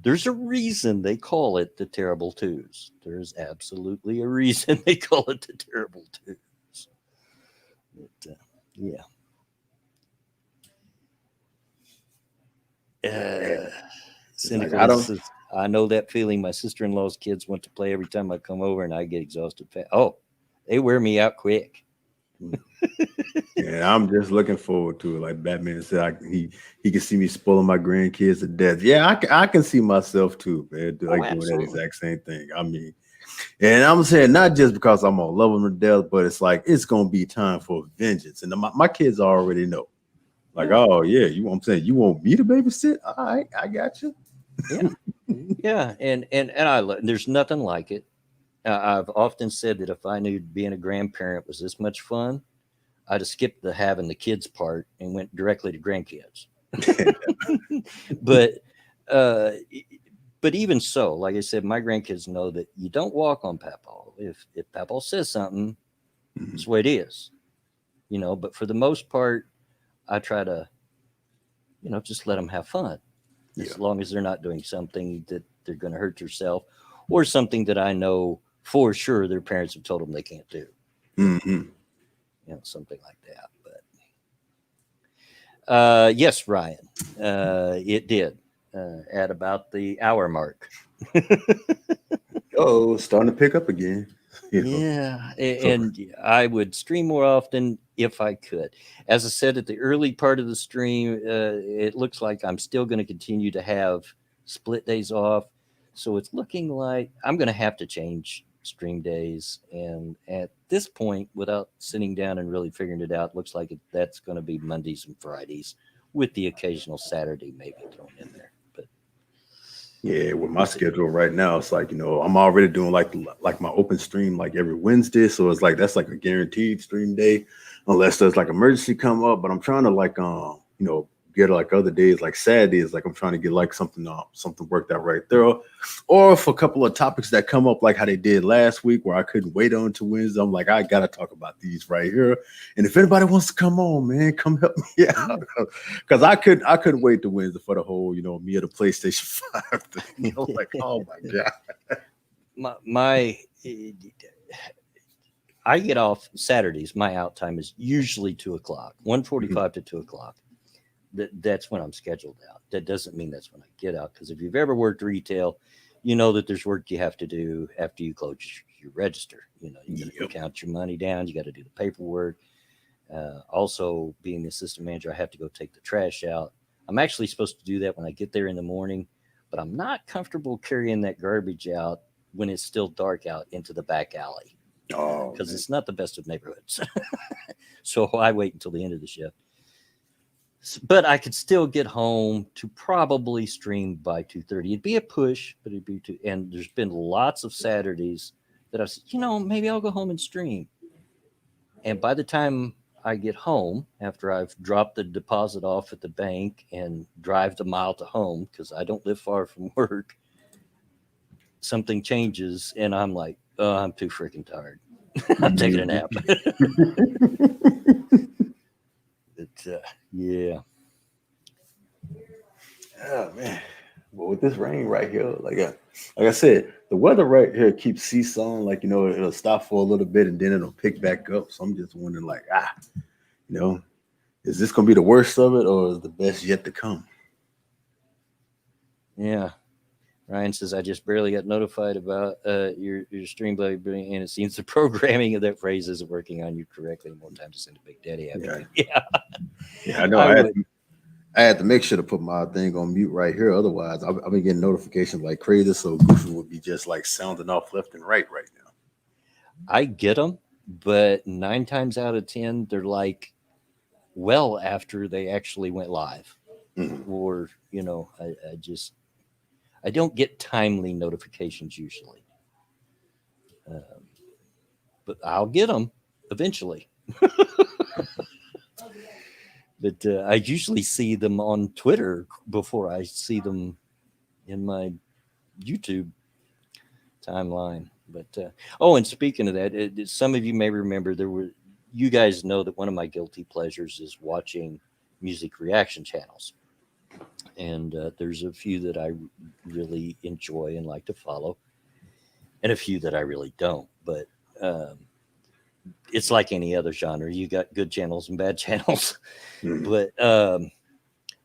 There's a reason they call it the terrible twos. There's absolutely a reason they call it the terrible twos. But, yeah. man. It's like I Cynical don't. says, I know that feeling. My sister in law's kids want to play every time I come over, and I get exhausted. Oh, they wear me out quick. Yeah, I'm just looking forward to it. Like Batman said, he can see me spoiling my grandkids to death. Yeah, I can see myself too, man. Oh, Like doing that absolutely. exact same thing. I mean, and I'm saying not just because I'm gonna love them to death, but it's like it's gonna be time for vengeance. And my kids already know. Like, Yeah, oh yeah, I'm saying you want me to babysit? All right, I got you. yeah, yeah. And I there's nothing like it. I've often said that if I knew being a grandparent was this much fun, I'd have skipped the having the kids part and went directly to grandkids. But uh, but even so, like I said, my grandkids know that you don't walk on Papaw. If Papaw says something, it's Mhm. the way it is, But for the most part, I try to, just let them have fun, Yeah. as long as they're not doing something that they're going to hurt themselves, or something that I know for sure their parents have told them they can't do. Hmm. Something like that. But yes, Ryan, it did at about the hour mark. Oh, starting to pick up again. You know. Yeah, So and I would stream more often if I could. As I said at the early part of the stream, it looks like I'm still going to continue to have split days off. So it's looking like I'm going to have to change stream days. And at this point, without sitting down and really figuring it out, looks like that's going to be Mondays and Fridays with the occasional Saturday maybe thrown in there. But yeah, with my we'll see. schedule right now, it's like I'm already doing like my open stream like every Wednesday, so it's like that's like a guaranteed stream day, unless there's like emergency come up. But I'm trying to like get like other days like Saturdays, like I'm trying to get like something worked out right there, or for a couple of topics that come up like how they did last week where I couldn't wait on to Wednesday. I'm like I gotta talk about these right here, and if anybody wants to come on, man, come help me out. Yeah. Because I couldn't wait to Wednesday for the whole, me at the PlayStation 5 thing. I was like, oh my God. my I get off Saturdays. My out time is usually 2 o'clock, one Mhm. forty-five to 2 o'clock. That's when I'm scheduled out. That doesn't mean that's when I get out. Because if you've ever worked retail, you know that there's work you have to do after you close your register. You got to Yep. count your money down. You got to do the paperwork. Also, being the assistant manager, I have to go take the trash out. I'm actually supposed to do that when I get there in the morning, but I'm not comfortable carrying that garbage out when it's still dark out into the back alley Oh because man. it's not the best of neighborhoods. So I wait until the end of the shift. But I could still get home to probably stream by 2:30. It'd be a push, but it'd be two. And there's been lots of Saturdays that I said, maybe I'll go home and stream. And by the time I get home, after I've dropped the deposit off at the bank and drive the mile to home, because I don't live far from work, something changes and I'm like, oh, I'm too freaking tired. I'm taking a Mhm. nap. But yeah, Oh man. Well, with this rain right here, like I said, the weather right here keeps seesawing. Like it'll stop for a little bit and then it'll pick back up. So I'm just wondering, like, you know, is this gonna be the worst of it, or is the best yet to come? yeah. Ryan says, I just barely got notified about your stream, and it seems the programming of that phrase isn't working on you correctly. More time to send a Big Daddy after Yeah, you. Yeah, yeah, I know. I would. I had to make sure to put my thing on mute right here. Otherwise, I've been getting notifications like crazy. So Goofy would be just like sounding off left and right I get them, but 9 times out of 10, they're like well after they actually went live. now. Mhm. Or, I don't get timely notifications usually, um, but I'll get them eventually. But I usually see them on Twitter before I see them in my YouTube timeline. But oh, and speaking of that, some of you may remember you guys know that one of my guilty pleasures is watching music reaction channels, and there's a few that I really enjoy and like to follow, and a few that I really don't. But um, it's like any other genre. You got good channels and bad channels. Mhm. But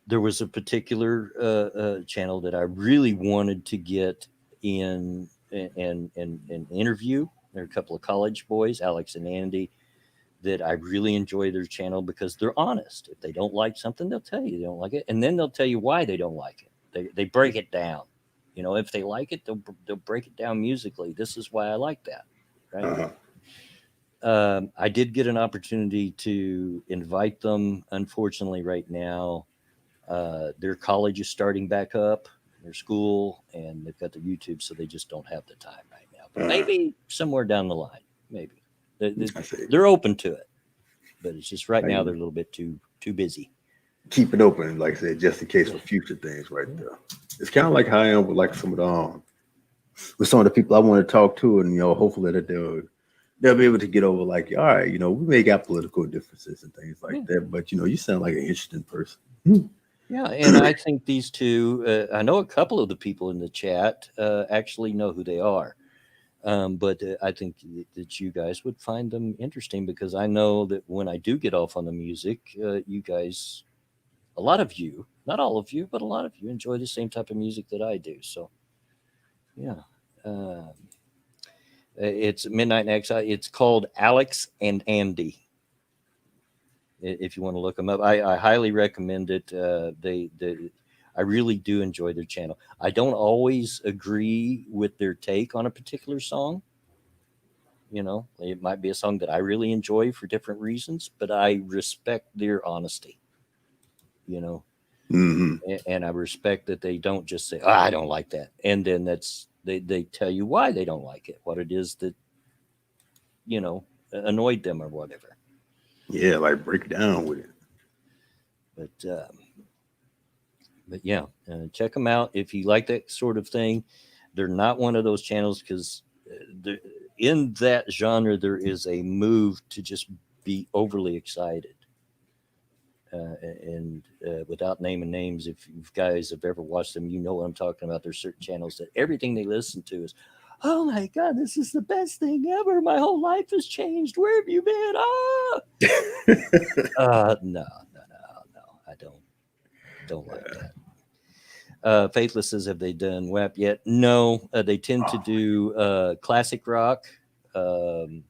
there was a particular channel that I really wanted to get in and interview. There are a couple of college boys, Alex and Andy, that I really enjoy their channel because they're honest. If they don't like something, they'll tell you they don't like it, and then they'll tell you why they don't like it. They break it down. If they like it, they'll break it down musically. This is why I like that, right? Uh-huh. I did get an opportunity to invite them. Unfortunately, right now, their college is starting back up, their school, and they've got their YouTube, so they just don't have the time right now. Maybe somewhere down the line, maybe I say, they're open to it, but it's just right now like, they're a little bit too busy. keep it open, like I said, just in case Yeah, for future things, right yeah, there. It's kind of like how I am with like some of the with some of the people I want to talk to, and hopefully that they'll be able to get over like, all right, we may got political differences and things like yeah. that, but you sound like an interesting person. Yeah, and I think these two, I know a couple of the people in the chat actually know who they are. But I think that you guys would find them interesting because I know that when I do get off on the music, you guys, a lot of you, not all of you, but a lot of you enjoy the same type of music that I do. So, yeah. Um, it's Midnight Next. It's called Alex and Andy. If you want to look them up, I highly recommend it. I really do enjoy their channel. I don't always agree with their take on a particular song. It might be a song that I really enjoy for different reasons, but I respect their honesty, you know, Hmm. and I respect that they don't just say, I don't like that. And then they tell you why they don't like it, what it is that, you know, annoyed them or whatever. Yeah, like break down with it. But, yeah, check them out if you like that sort of thing. They're not one of those channels because in that genre, there is a move to just be overly excited. And without naming names, if you guys have ever watched them, you know what I'm talking about. There's certain channels that everything they listen to is, oh my God, this is the best thing ever. My whole life has changed. Where have you been? No, no, no, no. I don't like that. Faithless says, have they done WAP yet? No, they tend to Oh, do classic rock, um,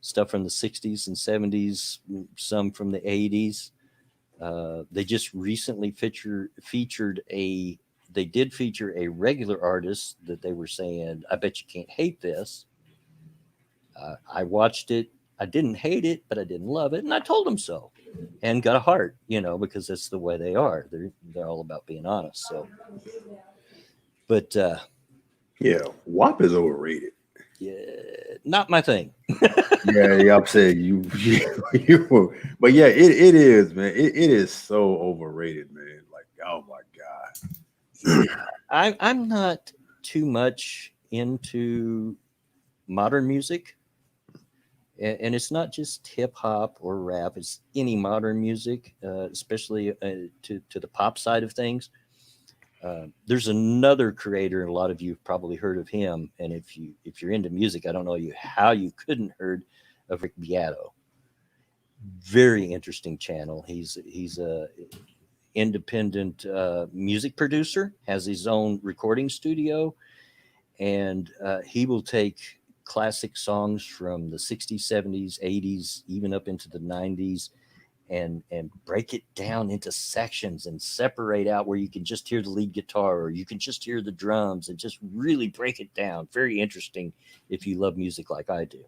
stuff from the 60s and 70s, some from the 80s. They just recently featured a. They did feature a regular artist that they were saying, "I bet you can't hate this." I watched it. I didn't hate it, but I didn't love it, and I told them so, and got a heart, because that's the way they are. They're all about being honest. So, but yeah, WAP is overrated. yeah, not my thing. Yeah, yeah, I'm saying but yeah, it is, man. It is so overrated, man. Like, oh my Yeah, god. I'm not too much into modern music. And it's not just hip hop or rap; it's any modern music, especially to the pop side of things. There's another creator, and a lot of you have probably heard of him. And if you're into music, I don't know how you couldn't heard of Rick Beato. Very interesting channel. He's a independent music producer, has his own recording studio, and he will take classic songs from the 60s, 70s, 80s, even up into the 90s, and break it down into sections and separate out where you can just hear the lead guitar or you can just hear the drums and just really break it down. Very interesting if you love music like I do.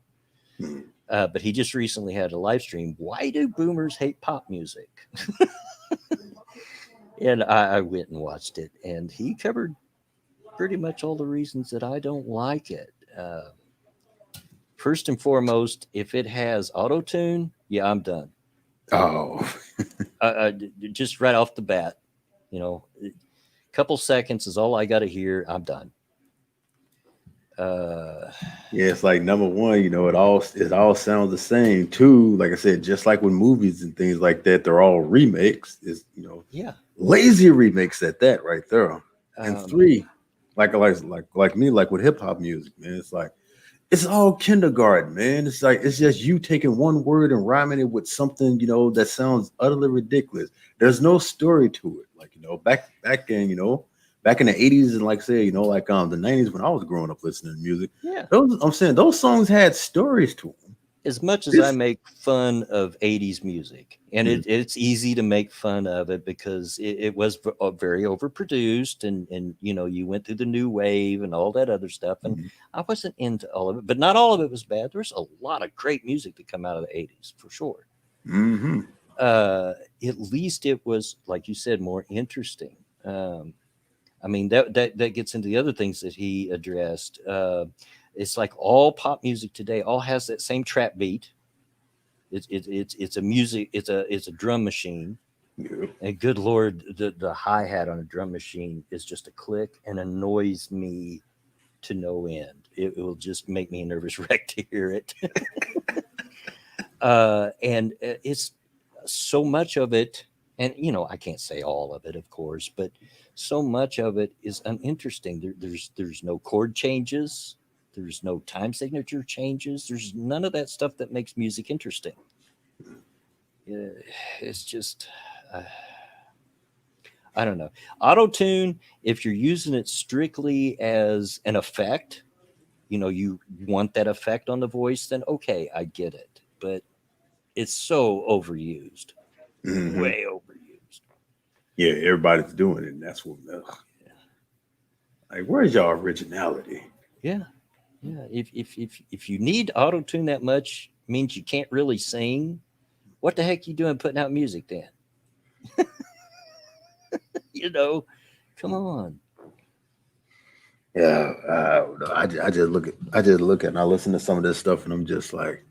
But he just recently had a live stream. Why do boomers hate pop music? And I went and watched it, and he covered pretty much all the reasons that I don't like it. First and foremost, if it has auto tune, yeah, I'm done. Oh, Just right off the bat, a couple seconds is all I got to hear. I'm done. Uh, yeah, it's like number one, it all sounds the same. Two, like I said, just like with movies and things like that, they're all remakes. Is yeah. lazy remakes at that right there. And Um, three, like me, like with hip hop music, man, it's all kindergarten, man. It's like it's just you taking one word and rhyming it with something, that sounds utterly ridiculous. There's no story to it. Like, back in the 80s and like say, like the 90s when I was growing up listening to music, yeah. I'm saying those songs had stories to them. As much as I This make fun of 80s music, and mm, it's easy to make fun of it because it was very overproduced, and you went through the new wave and all that other stuff, and mm, I wasn't into all of it, but not all of it was bad. There's a lot of great music that come out of the 80s for sure. mm-hmm. uh, at least it was, like you said, more interesting. I mean, that gets into the other things that he addressed. It's like all pop music today all has that same trap beat. It's a music. It's a drum machine. Yeah. And good Lord, the hi hat on a drum machine is just a click and annoys me to no end. It will just make me a nervous wreck to hear it. And it's so much of it, and I can't say all of it, of course, but so much of it is uninteresting. There's no chord changes, there's no time signature changes, there's none of that stuff that makes music interesting. Yeah, it's just. Uh, I don't know. Auto tune, if you're using it strictly as an effect, you want that effect on the voice, then okay, I get it. But it's so overused, Hmm. way overused. Yeah, everybody's doing it, and that's what. Like, where's your originality? Yeah, yeah. If you need auto tune that much, means you can't really sing. What the heck you doing putting out music then? You know, come on. Yeah, I just look at and I listen to some of this stuff and I'm just like,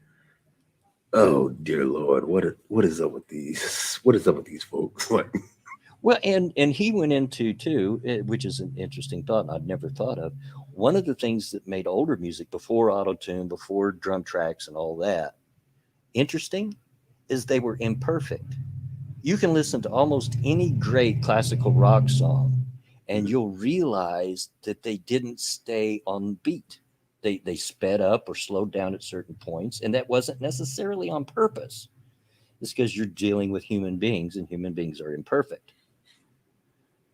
oh dear Lord, what is up with these? What is up with these folks? Like, Well, and he went into too, which is an interesting thought, and I'd never thought of. One of the things that made older music before auto tune, before drum tracks, and all that interesting is they were imperfect. You can listen to almost any great classical rock song, and you'll realize that they didn't stay on beat. They sped up or slowed down at certain points, and that wasn't necessarily on purpose. It's because you're dealing with human beings, and human beings are imperfect.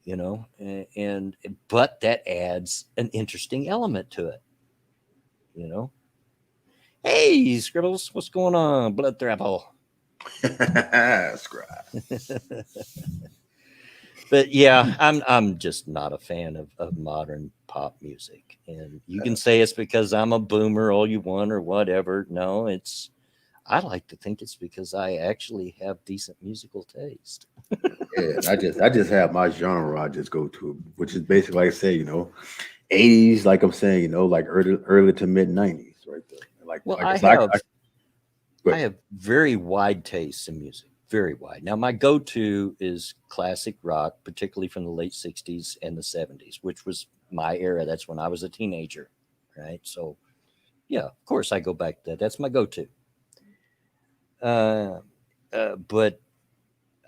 And but that adds an interesting element to it. you know hey, Scribbles, what's going on, blood thrapple? scribe. But yeah, I'm just not a fan of modern pop music. And you can say it's because I'm a boomer all you want or whatever. No, it's I like to think it's because I actually have decent musical taste. Yeah, and I just have my genre I just go to, which is basically like I say, 80s, like I'm saying, like early to mid 90s, right there. Well, Like I said, I but have very wide tastes in music, very wide. Now, my go-to is classic rock, particularly from the late '60s and the '70s, which was my era. That's when I was a teenager, right? So, yeah, of course, I go back to that. That's my go-to. Uh, but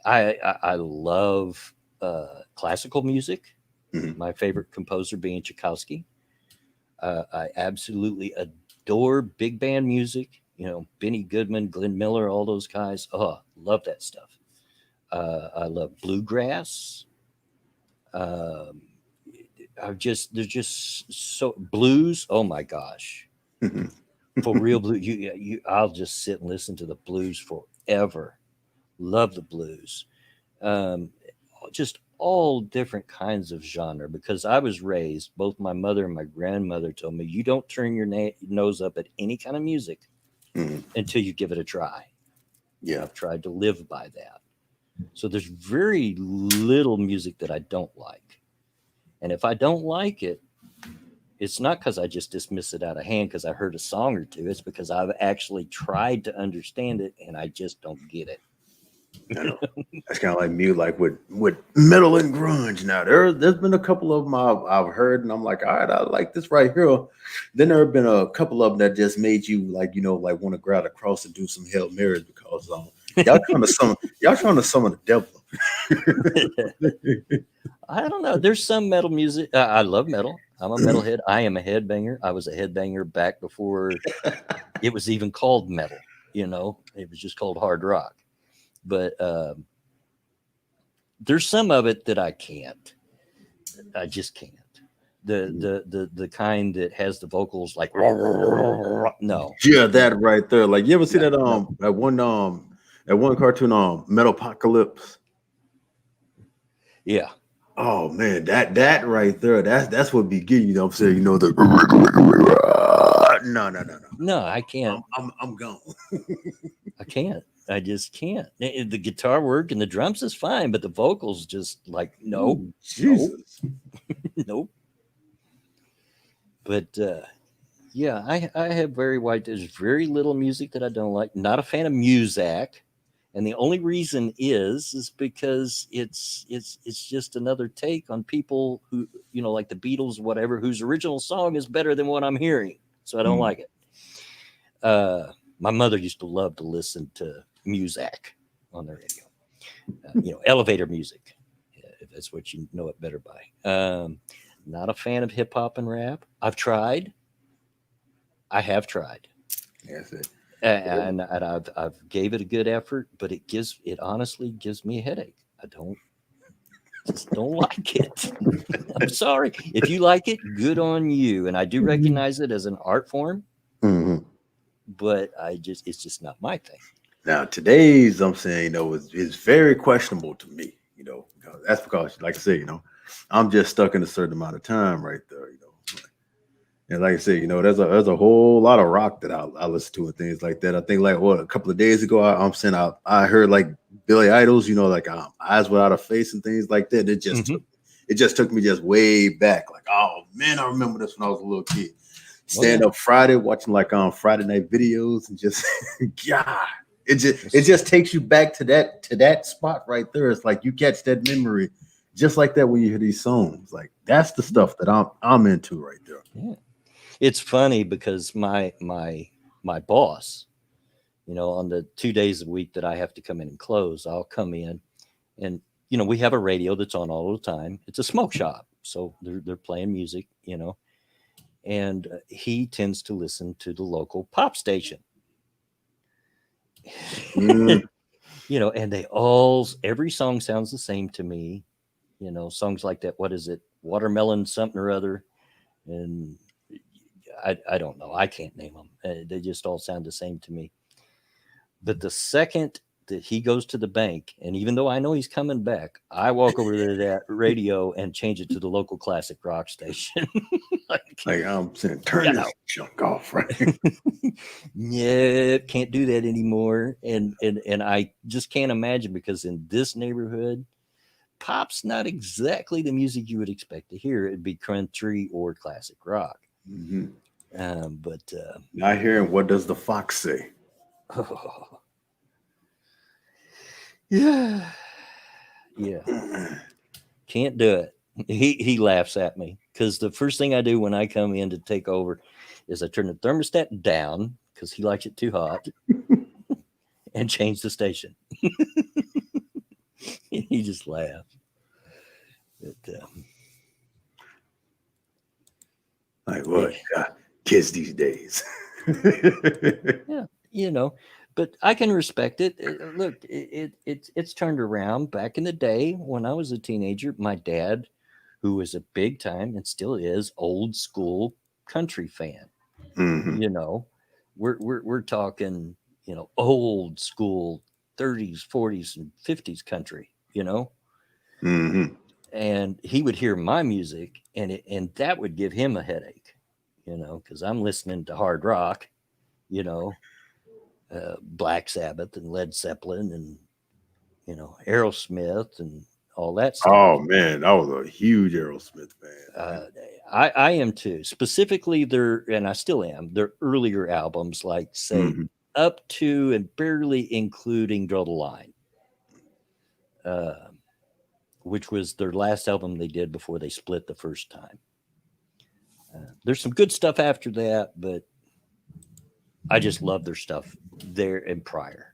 I love classical music. mhm. My favorite composer being Tchaikovsky. I absolutely adore big band music. Benny Goodman, Glenn Miller, all those guys. Oh, love that stuff. I love bluegrass. Um, there's just so blues. Oh my gosh, for real blues. I'll just sit and listen to the blues forever. Love the blues. Um, just all different kinds of genre because I was raised, both my mother and my grandmother told me, you don't turn your nose up at any kind of music Mhm. until you give it a try. And Yeah. I've tried to live by that. So there's very little music that I don't like. And if I don't like it, it's not because I just dismiss it out of hand because I heard a song or two. It's because I've actually tried to understand it and I just don't get it. I know. That's kind of like me, like with metal and grunge. Now there's been a couple of them I've heard, and I'm like, all right, I like this right here. Then there have been a couple of them that just made you like, like want to grab a cross and do some Hail Marys because y'all trying to summon the devil. I don't know. There's some metal music. I love metal. I'm a metalhead. I am a headbanger. I was a headbanger back before it was even called metal. It was just called hard rock. But there's some of it that I can't. I just can't. The kind that has the vocals like no, Yeah, no, that right there. Like you ever see no, that no. that one cartoon Metalocalypse? Yeah, Oh man, that right there, that's what begin. You know what I'm saying? The no, no, no, no. no. I can't. I'm gone. I can't. I just can't. The guitar work and the drums is fine, but the vocals just like nope, Ooh, nope, Jesus. nope. But Yeah, I have very wide. There's very little music that I don't like. Not a fan of music, and the only reason is because it's just another take on people who, like the Beatles, whatever, whose original song is better than what I'm hearing, so I don't Mm. like it. My mother used to love to listen to music on the radio, elevator music, if that's what you know it better by. Not a fan of hip hop and rap. I've tried. I have tried. That's it. And I've gave it a good effort, but it honestly gives me a headache. I don't like it. I'm sorry. If you like it, good on you. And I do recognize it as an art form, Mhm. but it's just not my thing. Now today's, I'm saying, is very questionable to me. That's because, like I say, I'm just stuck in a certain amount of time right there. And like I said, there's a whole lot of rock that I listen to and things like that. I think like a couple of days ago, I'm saying I heard like Billy Idol's, like Eyes Without a Face and things like that. Hmm. It just took me just way back. Like, oh man, I remember this when I was a little kid. Oh yeah. Stand up Friday, watching like Friday night videos and just God, it just takes you back to that spot right there. It's like you catch that memory just like that when you hear these songs. Like that's the stuff that I'm into right there. Yeah. It's funny because my boss, on the 2 days a week that I have to come in and close, I'll come in and we have a radio that's on all the time. It's a smoke shop, so they're playing music, and he tends to listen to the local pop station. Mm, And every song sounds the same to me. Songs like that. What is it? Watermelon something or other, and I don't know. I can't name them. They just all sound the same to me. But the second that he goes to the bank, and even though I know he's coming back, I walk over to that radio and change it to the local classic rock station. Like, like I'm saying, turn no, this junk off, right? yeah, can't do that anymore. And I just can't imagine because in this neighborhood, pop's not exactly the music you would expect to hear. It'd be country or classic rock. Mhm. But Not hearing what does the fox say? yeah, yeah. Can't do it. He laughs at me because the first thing I do when I come in to take over is I turn the thermostat down because he likes it too hot and change the station. He just laughs. But, Like eh, what? Kids these days. yeah, but I can respect it. Look, it's turned around. Back in the day when I was a teenager, my dad, who was a big time and still is old school country fan. Hmm. you know we're talking old school 30s 40s and 50s country, Hmm. and he would hear my music and that would give him a headache, because I'm listening to hard rock, you know Black Sabbath and Led Zeppelin and Aerosmith and all that stuff. Oh man, I was a huge Aerosmith fan. uh, I am too. Specifically, and I still am, their earlier albums, like say Hmm. up to and barely including Draw the Line, uh, which was their last album they did before they split the first time. There's some good stuff after that, but I just love their stuff there and prior.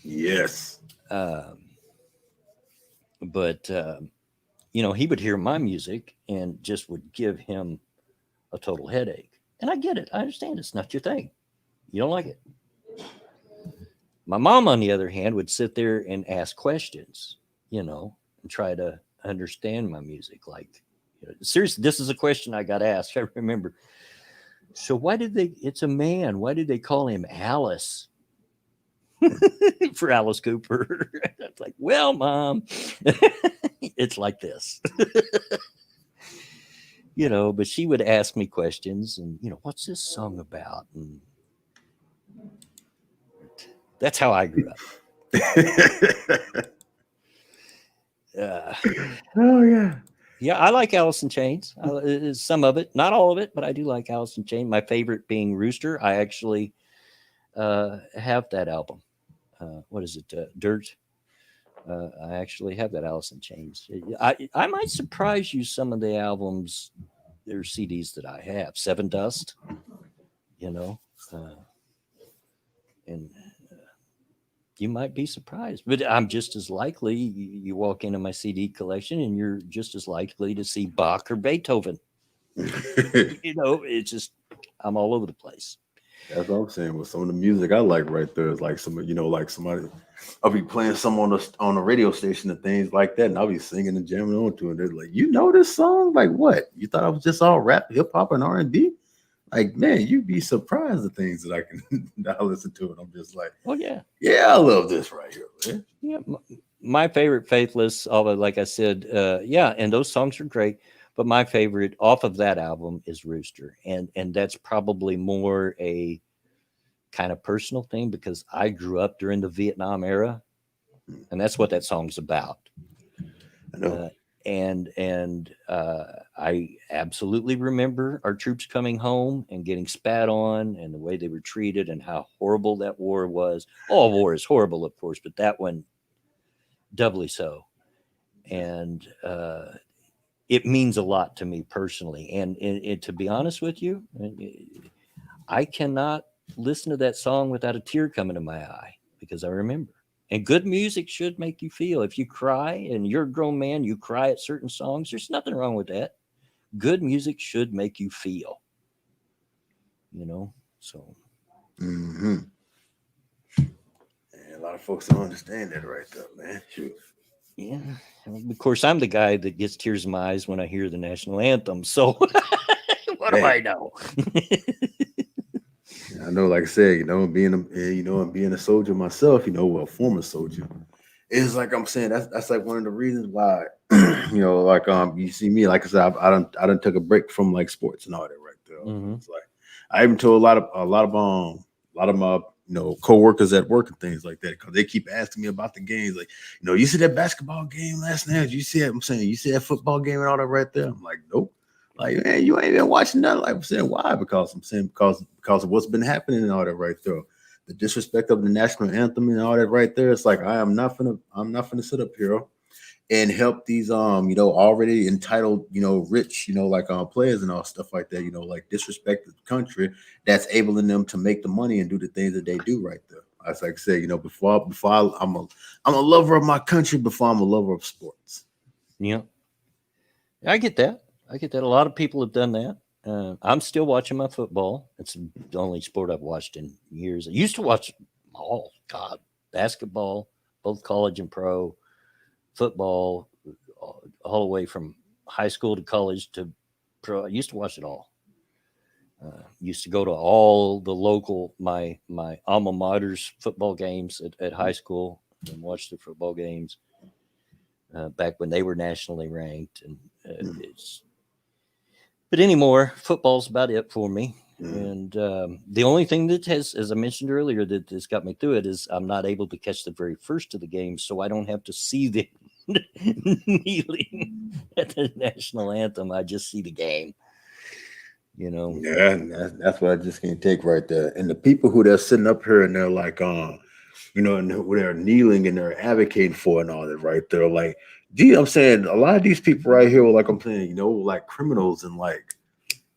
Yes. Um, but he would hear my music and just would give him a total headache. And I get it. I understand it's not your thing. You don't like it. My mom, on the other hand, would sit there and ask questions, and try to understand my music. Like, seriously, this is a question I got asked. I remember. So it's a man. Why did they call him Alice for Alice Cooper? It's like, well, mom, it's like this, but she would ask me questions and, what's this song about? And that's how I grew up. Uh, Oh yeah. Yeah, I like Alice in Chains. Some of it, not all of it, but I do like Alice in Chains. My favorite being Rooster. I actually have that album. What is it? Dirt. I actually have that Alice in Chains. I might surprise you some of the albums or CDs that I have. Seven Dust, you know, uh, and you might be surprised. But I'm just as likely. You walk into my CD collection, and you're just as likely to see Bach or Beethoven. It's just I'm all over the place. That's what I'm saying. With some of the music I like right there is like some, like somebody, I'll be playing some on the radio station and things like that, and I'll be singing and jamming on to it. And they're like, "You know this song? Like what? You thought I was just all rap, hip hop, and R&B? Like, man, you'd be surprised the things that I can that I listen to, and I'm just like, Well, yeah, yeah, I love this right here, man. yeah. My favorite Faithless, although like I said, yeah, and those songs are great. But my favorite off of that album is Rooster, and that's probably more a kind of personal thing because I grew up during the Vietnam era, and that's what that song's about. I know. Uh, and I absolutely remember our troops coming home and getting spat on, and the way they were treated, and how horrible that war was. All war is horrible, of course, but that one doubly so. And it means a lot to me personally. And to be honest with you, I cannot listen to that song without a tear coming to my eye because I remember. And good music should make you feel. If you cry and you're a grown man, you cry at certain songs, there's nothing wrong with that. Good music should make you feel, you know? So, Mm-hmm. And a lot of folks don't understand that right there, man. Shoot. yeah. Of course, I'm the guy that gets tears in my eyes when I hear the national anthem. So, what do Hey, I know? I know, like I said, and being a soldier myself, well, former soldier, it's like I'm saying that's like one of the reasons why, like you see me, like I said, I don't took a break from like sports and all that right there. Hmm. It's like I even told a lot of my coworkers at work and things like that because they keep asking me about the games. Like, you see that basketball game last night? You see it? I'm saying you see that football game and all that right there. I'm like, nope. Like, man, you ain't been watching that. Like I'm saying, why? Because I'm saying because of what's been happening and all that right there. The disrespect of the national anthem and all that right there. It's like I'm not gonna sit up here and help these already entitled rich like players and all stuff like that like disrespect the country that's enabling them to make the money and do the things that they do right there. As like I said, I'm a lover of my country before I'm a lover of sports. Yeah, I get that. I get that. A lot of people have done that. I'm still watching my football. It's the only sport I've watched in years. I used to watch all, God, basketball, both college and pro, football, all the way from high school to college to pro. I used to watch it all. Used to go to all the local my alma mater's football games at high school and watch the football games back when they were nationally ranked. And Mm, it's but anymore, football's about it for me. mm. And the only thing that has, as I mentioned earlier, that has got me through it is I'm not able to catch the very first of the games, so I don't have to see the kneeling at the national anthem. I just see the game. You know. Yeah, and that's what I just can't take right there. And the people who they're sitting up here and they're like, and who they're kneeling and they're advocating for and all that right there. Like, gee, I'm saying a lot of these people right here, like I'm saying, like criminals and like,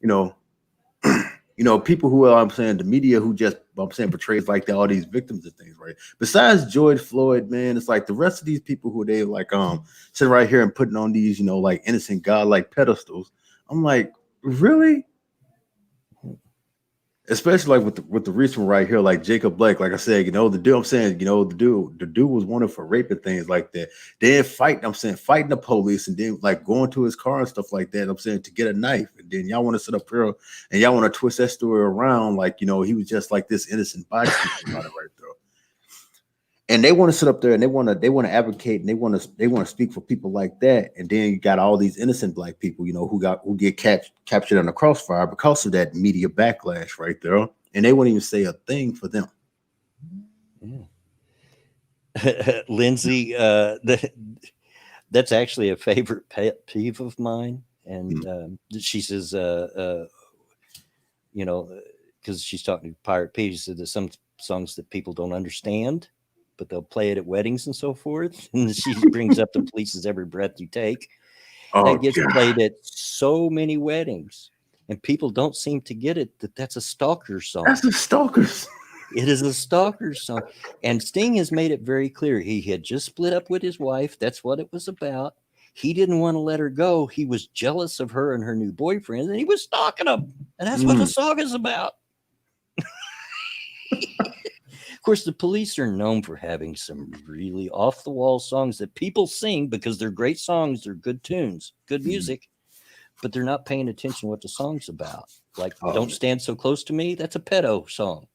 you know, people who are, I'm saying, the media who just, I'm saying, portrays like all these victims and things, right? Besides George Floyd, man, it's like the rest of these people who they like, sitting right here and putting on these, like innocent godlike pedestals. I'm like, really? Especially like with the recent right here, like Jacob Blake, like I said, the dude, I'm saying, the dude was wanted for rape and things like that. Then fighting, I'm saying, fighting the police and then like going to his car and stuff like that. I'm saying to get a knife, and then y'all want to sit up here and y'all want to twist that story around like he was just like this innocent bystander about it right there. And they want to sit up there and they want to advocate and they want to speak for people like that. And then you got all these innocent black people, who get captured on the crossfire because of that media backlash right there. And they won't even say a thing for them. Yeah. Lindsay, That's actually a favorite pet peeve of mine. And Mm. she says, you know, because she's talking to Pirate P, she said there's some songs that people don't understand, but they'll play it at weddings and so forth. And she brings up the Police's Every Breath You Take. That Oh gets God, played at so many weddings, and people don't seem to get it that that's a stalker that's song. the Stalkers. It is a stalker song. And Sting has made it very clear. He had just split up with his wife. That's what it was about. He didn't want to let her go. He was jealous of her and her new boyfriend, and he was stalking them. And that's what the Mm. song is about. Of course, the Police are known for having some really off the wall songs that people sing because they're great songs, they're good tunes, good Mm. music, but they're not paying attention what the song's about. Like Oh Don't man, Stand So Close to Me, that's a pedo song.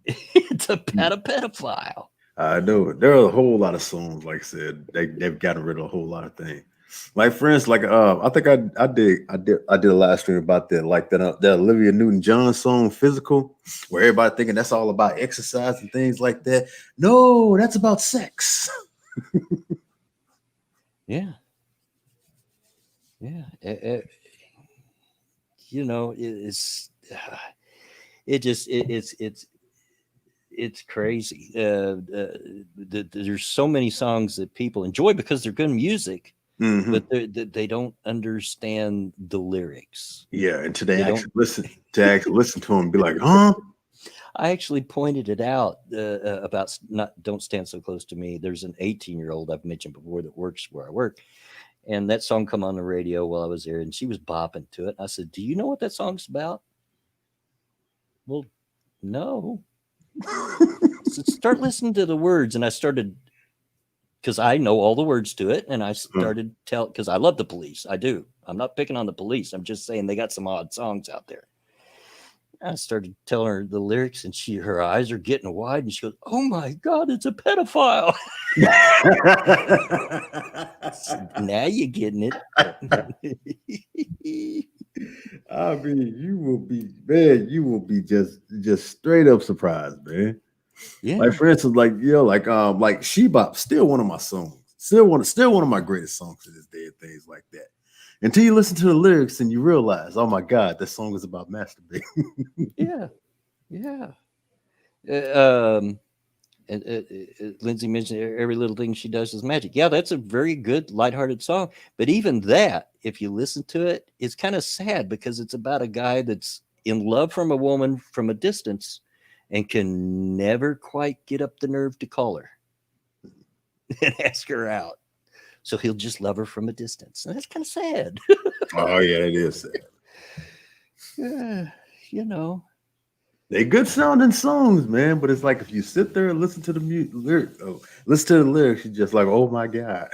It's about Mm. a pedophile. I know there are a whole lot of songs. Like I said, they've gotten rid of a whole lot of things. Like for instance, like I think I did a live stream about that, like that Olivia Newton-John song "Physical," where everybody thinking that's all about exercise and things like that. No, that's about sex. Yeah, yeah. You know, it just it's crazy. There's so many songs that people enjoy because they're good music, but Hmm. they don't understand the lyrics. Yeah, and today They I don't. actually listen to him and be like, huh? I actually pointed it out about not don't stand so close to me. There's an 18-year-old I've mentioned before that works where I work, and that song come on the radio while I was there, and she was bopping to it. I said, "Do you know what that song's about?" Well, no. So start listening to the words, and I started because I know all the words to it, and I started tell because I love the Police. I do. I'm not picking on the Police. I'm just saying they got some odd songs out there. I started telling her the lyrics, and her eyes are getting wide, and she goes, "Oh my God, it's a pedophile!" Now you're getting it. I mean, you will be man, you will be just straight up surprised, man. Like Yeah, for instance, like She Bop, still one of my songs, still one of my greatest songs to this day, and things like that. Until you listen to the lyrics and you realize, oh my God, this song is about masturbating. yeah, yeah. Um, Lindsay mentioned every little thing she does is magic. Yeah, that's a very good, lighthearted song. But even that, if you listen to it, it's kind of sad because it's about a guy that's in love from a woman from a distance and can never quite get up the nerve to call her and ask her out. So he'll just love her from a distance. And that's kind of sad. Oh yeah, it is sad. Yeah, you know. They good sounding songs, man. But it's like if you sit there and listen to the listen to the lyrics, you're just like, oh my God.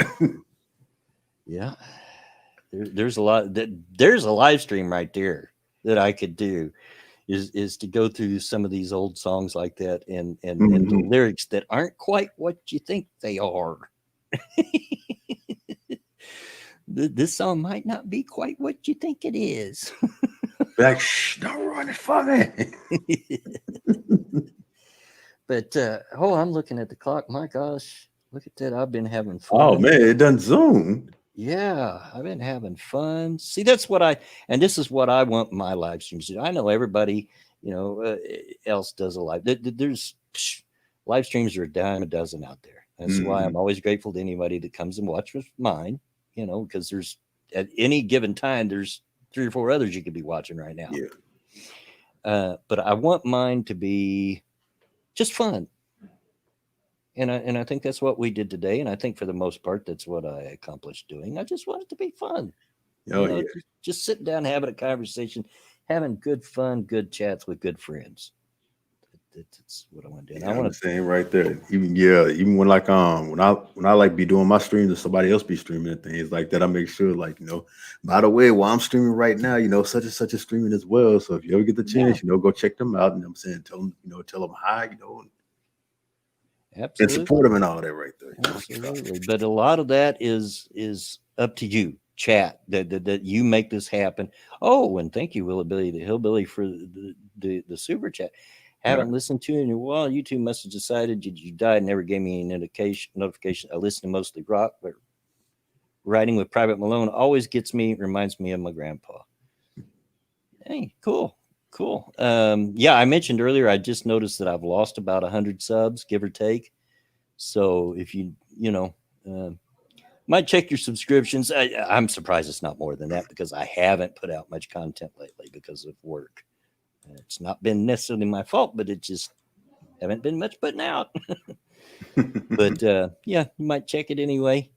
Yeah. There's a lot that there's a live stream right there that I could do is to go through some of these old songs like that and the Mhm. lyrics that aren't quite what you think they are. This song might not be quite what you think it is. Like, shh, don't ruin it for me. But oh, I'm looking at the clock. My gosh, look at that. I've been having Oh fun. man, it done zoomed. Yeah, I've been having fun. See, that's what and this is what I want my live streams to do. I know everybody, else does a live. There's live streams are a dime a dozen out there. That's why I'm Mhm. always grateful to anybody that comes and watches mine, because there's at any given time, there's three or four others you could be watching right now. Yeah. But I want mine to be just fun. And I think that's what we did today. And I think for the most part, that's what I accomplished doing. I just want it to be fun. Oh yeah. Just sitting down, having a conversation, having good fun, good chats with good friends. That's what I want to do. And I Yeah, I'm the want same right there. Even when when I like be doing my streams and somebody else be streaming and things like that, I make sure by the way, while I'm streaming right now, such and such is streaming as well. So if you ever get the to, yeah, chance, go check them out. And I'm saying tell them hi, and support absolutely, them and all that right there. absolutely. But a lot of that is up to you, chat. That you make this happen. Oh, and thank you, Willie the Hillbilly, for the super chat. Yeah. Haven't listened to it in a while. You two must have decided you died and never gave me any notification. I listen to mostly rock, but riding with Private Malone always gets me, reminds me of my grandpa. Hey, cool. Cool. Yeah, I mentioned earlier, I just noticed that I've lost about 100 subs, give or take. So if might check your subscriptions. I'm surprised it's not more than that because I haven't put out much content lately because of work. It's not been necessarily my fault, but it just haven't been much putting out. But yeah, you might check it anyway.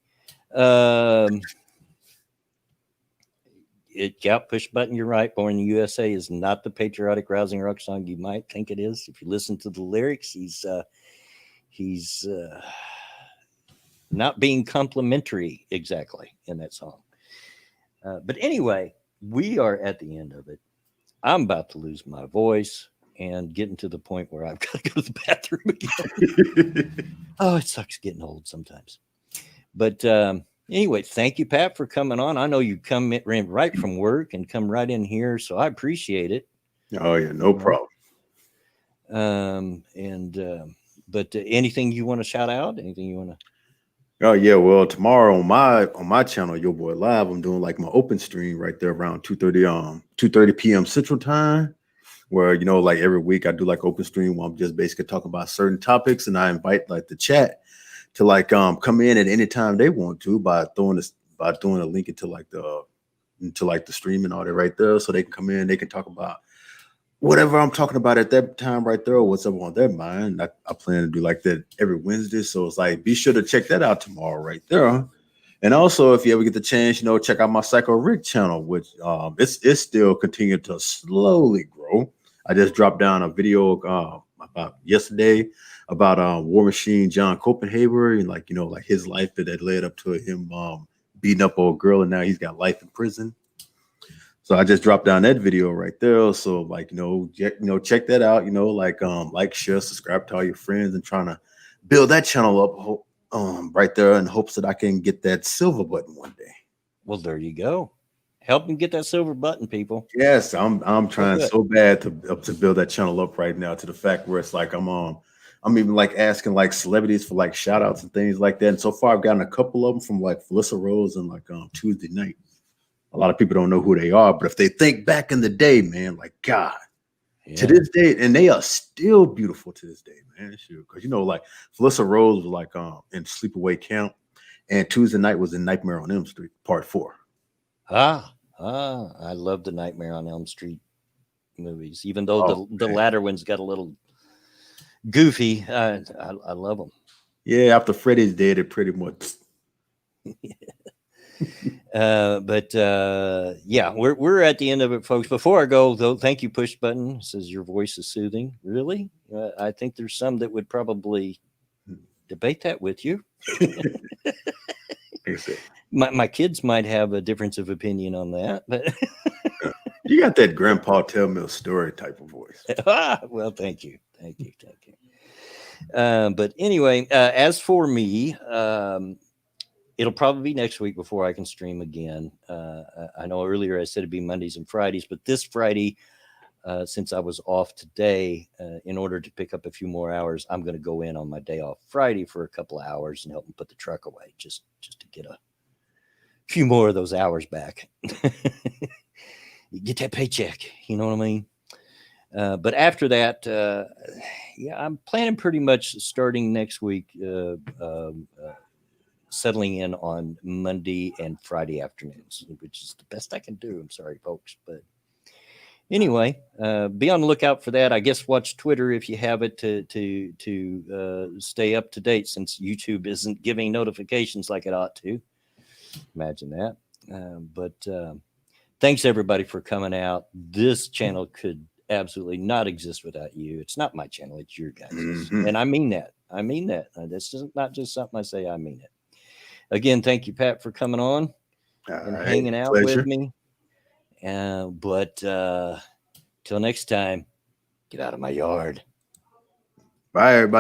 Push button. You're right. Born in the USA is not the patriotic, rousing rock song you might think it is. If you listen to the lyrics, he's not being complimentary exactly in that song. But anyway, we are at the end of it. I'm about to lose my voice and getting to the point where I've got to go to the bathroom again. Oh, it sucks getting old sometimes. But anyway, thank you, Pat, for coming on. I know you come right from work and come right in here, so I appreciate it. Oh yeah, no problem. But anything you want to shout out? Anything you want to? Oh yeah, well tomorrow on my channel, Your Boy Live, I'm doing like my open stream right there around 2:30 p.m. Central Time, where like every week I do like open stream where I'm just basically talking about certain topics, and I invite like the chat to like come in at any time they want to by throwing a link into the stream and all that right there, so they can come in, they can talk about whatever I'm talking about at that time right there, or what's up on their mind. I plan to do like that every Wednesday. So it's like, be sure to check that out tomorrow right there. And also, if you ever get the chance, check out my Psycho Rick channel, which it's still continuing to slowly grow. I just dropped down a video about yesterday about War Machine John Copenhagen and like his life that led up to him beating up old girl, and now he's got life in prison. So I just dropped down that video right there. So like, check that out, like, share, subscribe to all your friends, and trying to build that channel up right there in hopes that I can get that silver button one day. Well, there you go. Help them get that silver button, people. Yes, I'm trying so bad to build that channel up right now to the fact where it's like I'm even like asking like celebrities for like shout outs and things like that. And so far I've gotten a couple of them from like Felissa Rose and like Tuesday Night. A lot of people don't know who they are, but if they think back in the day, man, like God, to this day, and they are still beautiful to this day, man. Because like Felissa Rose was like in Sleepaway Camp, and Tuesday Night was in Nightmare on Elm Street Part 4. I love the Nightmare on Elm Street movies, even though the latter one's got a little goofy. I love them. Yeah, after Freddy's dead, it pretty much. Yeah, we're at the end of it, folks. Before I go, though, thank you, Push Button. It says your voice is soothing. Really? I think there's some that would probably debate that with you. My kids might have a difference of opinion on that, but you got that Grandpa Tell Me a Story type of voice. Well, thank you. But anyway, as for me, it'll probably be next week before I can stream again. I know earlier I said it'd be Mondays and Fridays, but this Friday, since I was off today, in order to pick up a few more hours, I'm going to go in on my day off Friday for a couple of hours and help them put the truck away, just to get a few more of those hours back. Get that paycheck, you know what I mean? But after that, yeah, I'm planning pretty much starting next week, settling in on Monday and Friday afternoons, which is the best I can do. I'm sorry, folks, but anyway, be on the lookout for that. I guess watch Twitter if you have it to stay up to date, since YouTube isn't giving notifications like it ought to. Imagine that. But thanks everybody for coming out. This channel could absolutely not exist without you. It's not my channel, it's your guys'. Mm-hmm. And I mean that. This is not just something I say, I mean it. Again, thank you, Pat, for coming on and hanging out with me. But till next time, get out of my yard. Bye, everybody.